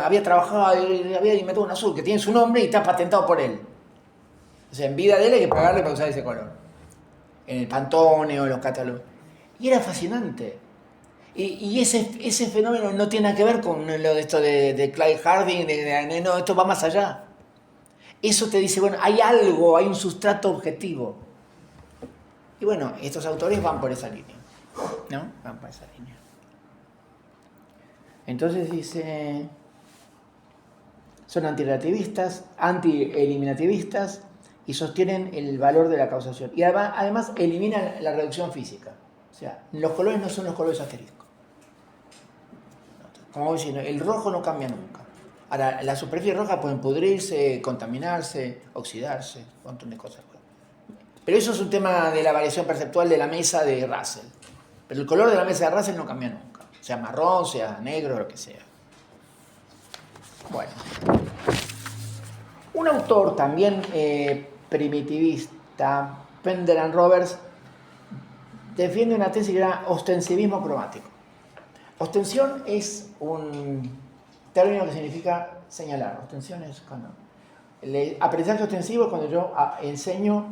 un azul que tiene su nombre y está patentado por él. O sea, en vida de él hay que pagarle para usar ese color. En el Pantone o en los catálogos. Y era fascinante. Y ese fenómeno no tiene nada que ver con lo de esto de Clyde Harding, no, esto va más allá. Eso te dice, bueno, hay algo, hay un sustrato objetivo. Y bueno, estos autores van por esa línea, ¿no? Van por esa línea. Entonces dice, son antirelativistas, anti-eliminativistas y sostienen el valor de la causación. Y además eliminan la reducción física. O sea, los colores no son los colores asteriscos. Como diciendo, el rojo no cambia nunca. Ahora, las superficies rojas pueden pudrirse, contaminarse, oxidarse, un montón de cosas. Pero eso es un tema de la variación perceptual de la mesa de Russell. Pero el color de la mesa de Russell no cambia nunca. Sea marrón, sea negro, lo que sea. Bueno. Un autor también primitivista, Pendeland Roberts, defiende una tesis que era ostensivismo cromático. Ostensión es un término que significa señalar. Ostensión es cuando... El aprendizaje ostensivo es cuando yo enseño...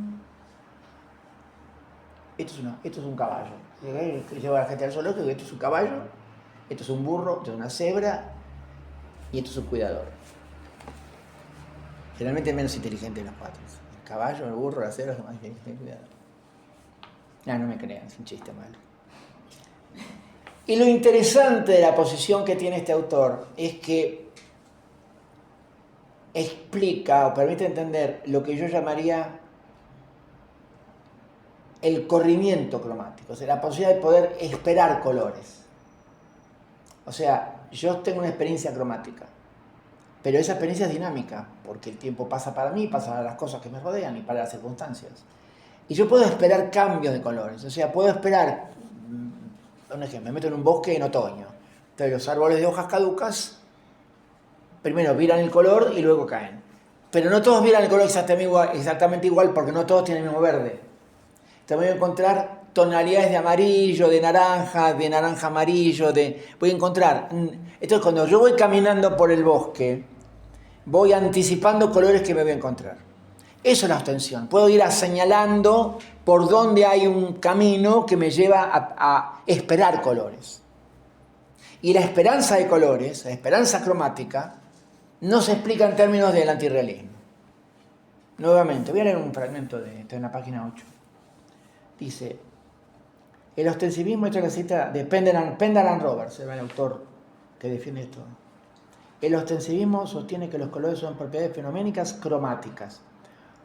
Esto es un caballo. Llevo a la gente al zoológico, esto es un caballo, esto es un burro, esto es una cebra y esto es un cuidador. Generalmente menos inteligente de los cuatro. El caballo, el burro, la cebra son más inteligentes que el cuidador. No me crean, es un chiste malo. Y lo interesante de la posición que tiene este autor es que explica o permite entender lo que yo llamaría el corrimiento cromático, o sea, la posibilidad de poder esperar colores. O sea, yo tengo una experiencia cromática, pero esa experiencia es dinámica, porque el tiempo pasa para mí, pasa para las cosas que me rodean y para las circunstancias. Y yo puedo esperar cambios de colores, o sea, puedo esperar, un ejemplo, me meto en un bosque en otoño, entonces los árboles de hojas caducas, primero viran el color y luego caen. Pero no todos viran el color exactamente igual porque no todos tienen el mismo verde. Te voy a encontrar tonalidades de amarillo, de naranja amarillo, voy a encontrar. Entonces, cuando yo voy caminando por el bosque, voy anticipando colores que me voy a encontrar. Eso es la ostensión. Puedo ir señalando por dónde hay un camino que me lleva a esperar colores. Y la esperanza de colores, la esperanza cromática, no se explica en términos del antirrealismo. Nuevamente, voy a leer un fragmento esto en la página 8. Dice, el ostensivismo, esta es la cita de Pendeland Roberts, el autor que defiende esto. El ostensivismo sostiene que los colores son propiedades fenoménicas cromáticas,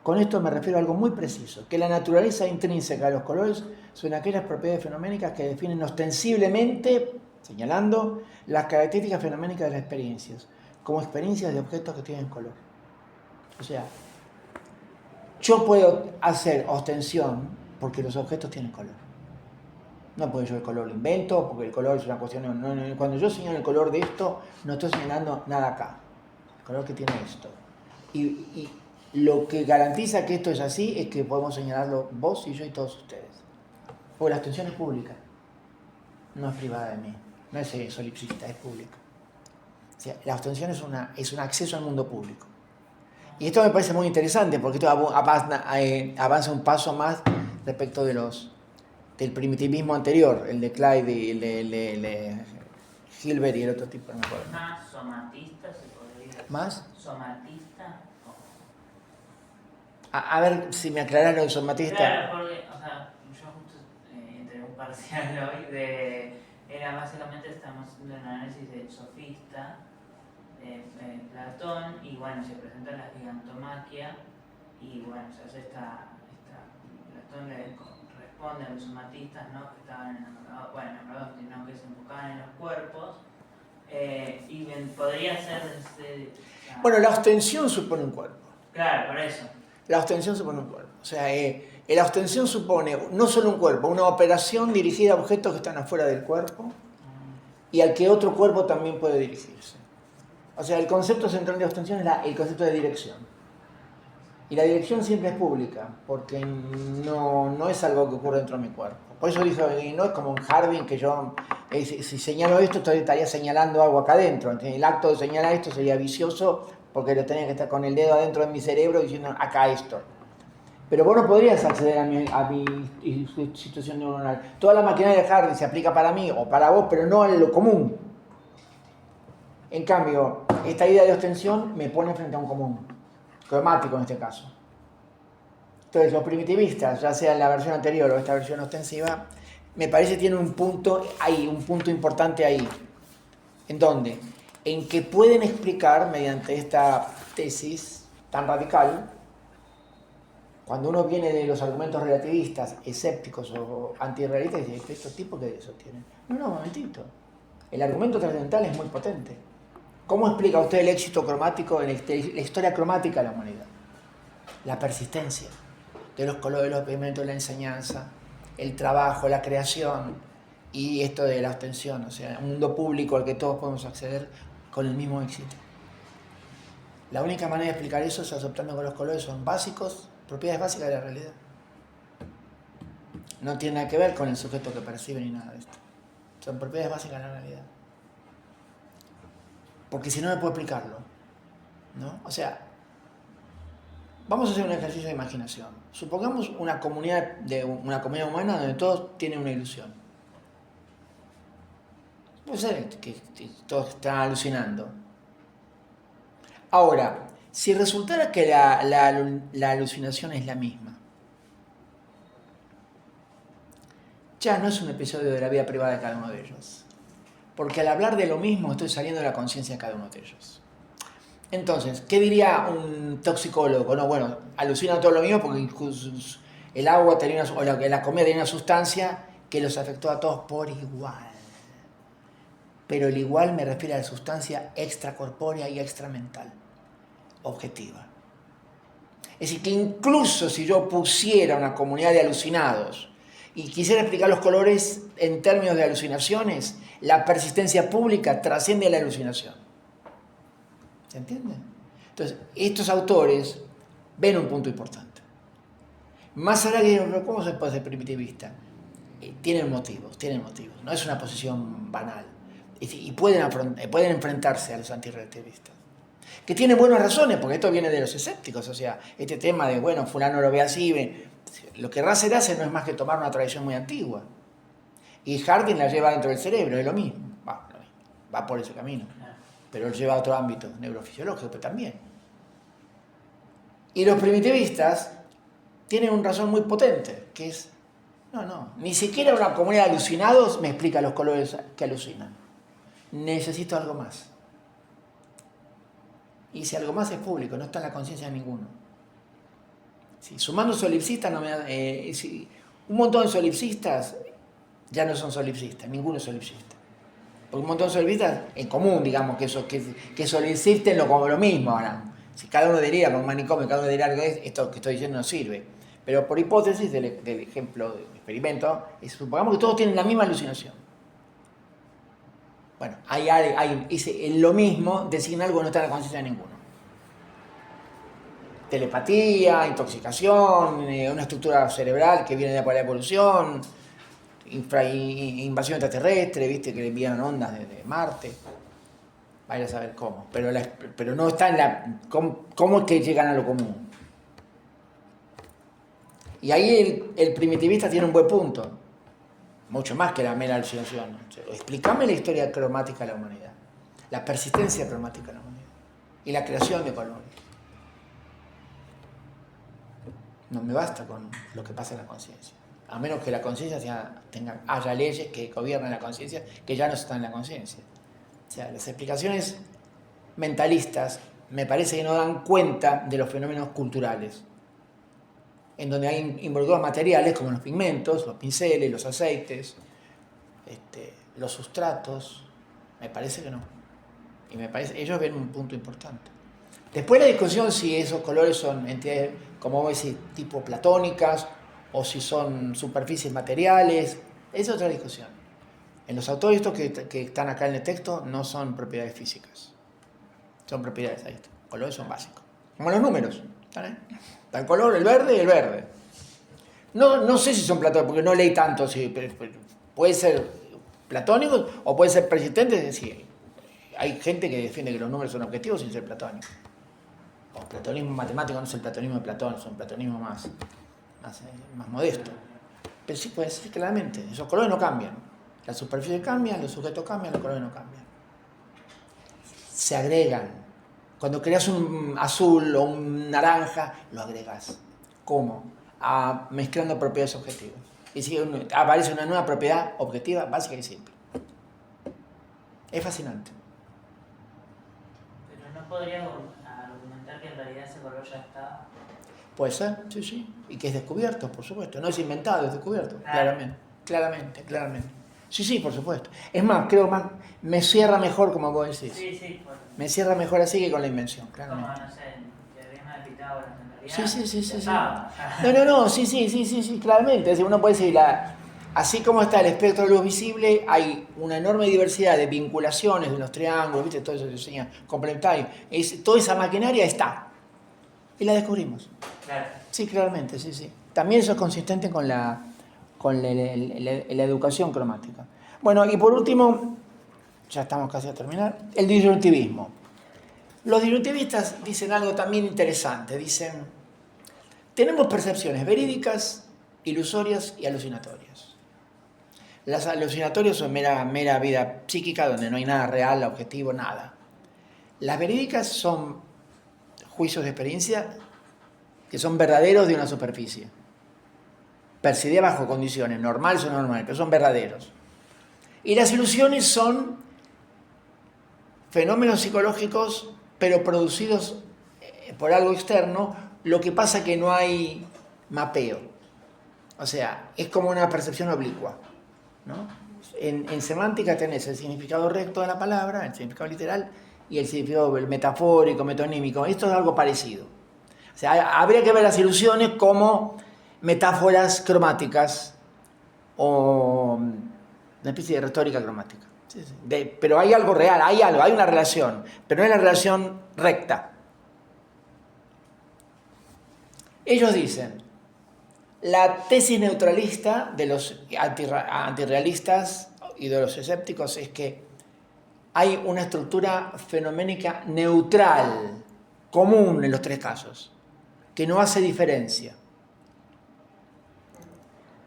Con esto me refiero a algo muy preciso, que la naturaleza intrínseca de los colores son aquellas propiedades fenoménicas que definen ostensiblemente, señalando, las características fenoménicas de las experiencias, como experiencias de objetos que tienen color. O sea, yo puedo hacer ostensión porque los objetos tienen color. No porque yo el color lo invento, porque el color es una cuestión... Cuando yo señalo el color de esto, no estoy señalando nada acá. El color que tiene esto. Y lo que garantiza que esto es así es que podemos señalarlo vos y yo y todos ustedes. Porque la ostensión es pública. No es privada de mí. No es solipsista, es pública. O sea, la ostensión es un acceso al mundo público. Y esto me parece muy interesante porque esto avanza un paso más respecto del primitivismo anterior, el de Clyde, el de Hilbert y el otro tipo, no me acuerdo. ¿Más somatista se podría decir? ¿Más? ¿Somatista? A ver si me aclarás lo del somatista. Claro, porque, o sea, yo justo entregué un parcial hoy era básicamente, estamos haciendo un análisis del sofista, Platón, y bueno, se presenta la gigantomaquia, y bueno, se hace Platón le responde a los somatistas, ¿no? Que estaban enamorados, sino que se enfocaban en los cuerpos, y podría ser desde... Bueno, la ostensión supone un cuerpo. Claro, por eso. La ostensión supone un cuerpo. O sea, la ostensión supone no solo un cuerpo, una operación dirigida a objetos que están afuera del cuerpo y al que otro cuerpo también puede dirigirse. O sea, el concepto central de ostensión es el concepto de dirección. Y la dirección siempre es pública, porque no es algo que ocurre dentro de mi cuerpo. Por eso dije, no es como un Harding que yo, si señalo esto, estaría señalando algo acá adentro. Entonces, el acto de señalar esto sería vicioso, porque lo tenía que estar con el dedo adentro de mi cerebro diciendo acá esto. Pero vos no podrías acceder a mi situación neuronal. Toda la maquinaria de Harding se aplica para mí o para vos, pero no a lo común. En cambio, esta idea de ostensión me pone frente a un común, cromático en este caso. Entonces, los primitivistas, ya sea en la versión anterior o esta versión ostensiva, me parece que tienen un punto importante ahí. ¿En dónde? En que pueden explicar, mediante esta tesis tan radical, cuando uno viene de los argumentos relativistas, escépticos o antirrealistas, dice, ¿estos tipos qué sostienen? No, un momentito. El argumento trascendental es muy potente. ¿Cómo explica usted el éxito cromático en la historia cromática de la humanidad? La persistencia de los colores, los pigmentos, la enseñanza, el trabajo, la creación y esto de la ostensión, o sea, un mundo público al que todos podemos acceder con el mismo éxito. La única manera de explicar eso es aceptando que los colores son básicos, propiedades básicas de la realidad. No tiene nada que ver con el sujeto que percibe ni nada de esto. Son propiedades básicas de la realidad. Porque si no, no puedo explicarlo, ¿no? O sea, vamos a hacer un ejercicio de imaginación. Supongamos una comunidad humana donde todos tienen una ilusión. Puede ser que todos están alucinando. Ahora, si resultara que la alucinación es la misma, ya no es un episodio de la vida privada de cada uno de ellos. Porque al hablar de lo mismo estoy saliendo de la conciencia de cada uno de ellos. Entonces, ¿qué diría un toxicólogo? No, bueno, alucinan todo lo mismo porque el agua tenía la comida tenía una sustancia que los afectó a todos por igual. Pero el igual me refiere a la sustancia extracorpórea y extramental, objetiva. Es decir, que incluso si yo pusiera una comunidad de alucinados y quisiera explicar los colores en términos de alucinaciones, la persistencia pública trasciende a la alucinación. ¿Se entiende? Entonces, estos autores ven un punto importante. Más allá de ¿cómo se puede ser primitivista? Tienen motivos. No es una posición banal. Y pueden enfrentarse a los antirrelativistas. Que tienen buenas razones, porque esto viene de los escépticos. O sea, este tema de, bueno, fulano lo ve así. Lo que Russell hace no es más que tomar una tradición muy antigua. Y Harding la lleva dentro del cerebro, es lo mismo. Va por ese camino. Pero él lleva a otro ámbito neurofisiológico, pero también. Y los primitivistas tienen una razón muy potente, que es, ni siquiera una comunidad de alucinados me explica los colores que alucinan. Necesito algo más. Y si algo más es público, no está en la conciencia de ninguno. Sí, sumando solipsistas, no me da, un montón de solipsistas ya no son solipsistas, ninguno es solipsista. Porque un montón de solipsistas en común, digamos, que solipsisten como lo mismo ahora. Si cada uno diría con un manicomio, cada uno diría algo, esto que estoy diciendo no sirve. Pero por hipótesis del ejemplo del experimento, supongamos que todos tienen la misma alucinación. Bueno, lo mismo designa algo que no está en la conciencia de ninguno. Telepatía, intoxicación, una estructura cerebral que viene de la evolución, invasión extraterrestre, viste que le envían ondas desde Marte. Vaya a saber cómo. Pero no está en la... ¿Cómo es que llegan a lo común? Y ahí el primitivista tiene un buen punto. Mucho más que la mera alucinación. Explícame la historia cromática de la humanidad. La persistencia cromática de la humanidad. Y la creación de colores. No me basta con lo que pasa en la conciencia. A menos que la conciencia haya leyes que gobiernen la conciencia que ya no están en la conciencia. O sea, las explicaciones mentalistas me parece que no dan cuenta de los fenómenos culturales, en donde hay involucrados materiales como los pigmentos, los pinceles, los aceites, los sustratos. Me parece que no. Y ellos ven un punto importante. Después la discusión si esos colores son entidades, como vos decís, tipo platónicas, o si son superficies materiales, es otra discusión. En los autores estos que están acá en el texto no son propiedades físicas, son propiedades, ahí está. Colores son básicos, como los números, ¿están ahí? Está el color, el verde y el verde. No sé si son platónicos, porque no leí tanto, puede ser platónicos o puede ser persistentes, es decir, hay gente que defiende que los números son objetivos sin ser platónicos. O platonismo matemático no es el platonismo de Platón, es un platonismo más modesto. Pero sí puede ser claramente, esos colores no cambian. La superficie cambia, los sujetos cambian, los colores no cambian. Se agregan. Cuando creas un azul o un naranja, lo agregas. ¿Cómo? Mezclando propiedades objetivas. Y si aparece una nueva propiedad objetiva, básica y simple. Es fascinante. Pero no podría argumentar que en realidad ese color ya está... Puede ser, sí. Y que es descubierto, por supuesto. No es inventado, es descubierto. Claramente. Sí, por supuesto. Es más, creo más, me cierra mejor como vos decís. Sí. Me cierra mejor así que con la invención, claramente. Como, no sé, el teorema de Pitágoras en realidad. Sí. Sí, claramente. Es decir, uno puede decir, así como está el espectro de luz visible, hay una enorme diversidad de vinculaciones de los triángulos, ¿viste? Todo eso se enseña complementario. Toda esa maquinaria está. Y la descubrimos. Claro. Sí, claramente, sí. También eso es consistente con la educación cromática. Bueno, y por último, ya estamos casi a terminar, el disyuntivismo. Los disyuntivistas dicen algo también interesante. Dicen, tenemos percepciones verídicas, ilusorias y alucinatorias. Las alucinatorias son mera vida psíquica, donde no hay nada real, objetivo, nada. Las verídicas son juicios de experiencia que son verdaderos de una superficie, percibida bajo condiciones normales o no normales, pero son verdaderos. Y las ilusiones son fenómenos psicológicos, pero producidos por algo externo, lo que pasa que no hay mapeo. O sea, es como una percepción oblicua, ¿no? En semántica tenés el significado recto de la palabra, el significado literal, y el significado metafórico, metonímico. Esto es algo parecido. O sea, habría que ver las ilusiones como metáforas cromáticas o una especie de retórica cromática. Sí. Pero hay algo real, hay una relación, pero no es la relación recta. Ellos dicen, la tesis neutralista de los antirrealistas y de los escépticos es que hay una estructura fenoménica neutral, común en los tres casos, que no hace diferencia.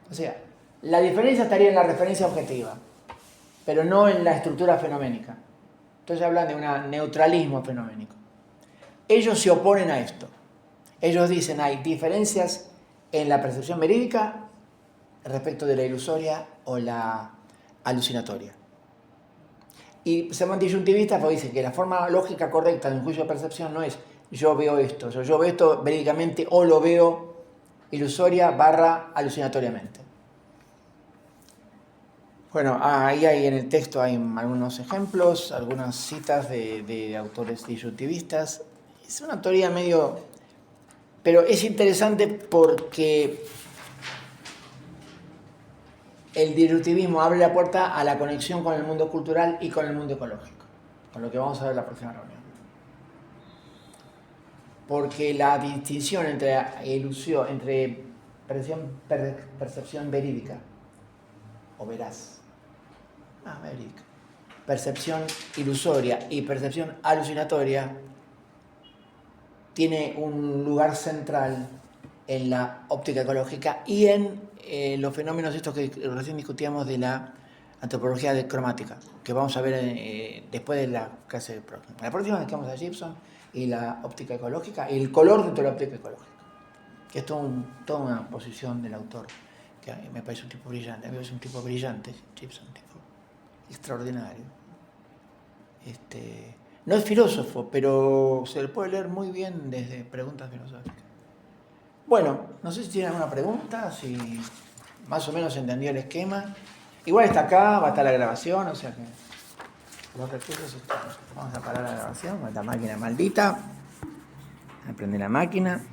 O sea, la diferencia estaría en la referencia objetiva, pero no en la estructura fenoménica. Entonces hablan de un neutralismo fenoménico. Ellos se oponen a esto. Ellos dicen hay diferencias en la percepción verídica respecto de la ilusoria o la alucinatoria. Y se llaman disyuntivistas porque dicen que la forma lógica correcta de un juicio de percepción no es yo veo esto verídicamente o lo veo ilusoria / alucinatoriamente. Bueno, ahí en el texto hay algunos ejemplos, algunas citas de autores disyuntivistas. Es una teoría medio... Pero es interesante porque el disyuntivismo abre la puerta a la conexión con el mundo cultural y con el mundo ecológico, con lo que vamos a ver en la próxima reunión. Porque la distinción entre ilusión, entre percepción verídica o veraz, verídica, percepción ilusoria y percepción alucinatoria tiene un lugar central en la óptica ecológica y en los fenómenos estos que recién discutíamos de la antropología cromática, que vamos a ver después de la clase próxima. La próxima dedicamos a Gibson y la óptica ecológica, y el color dentro de la óptica ecológica, que es toda una posición del autor, que a mí me parece un tipo brillante. A mí me parece un tipo brillante, Gibson, un tipo extraordinario. No es filósofo, pero se le puede leer muy bien desde preguntas filosóficas. Bueno, no sé si tienen alguna pregunta, si más o menos entendió el esquema. Igual está acá, va a estar la grabación, o sea que los recursos están. Vamos a parar la grabación con esta máquina maldita. Aprende la máquina.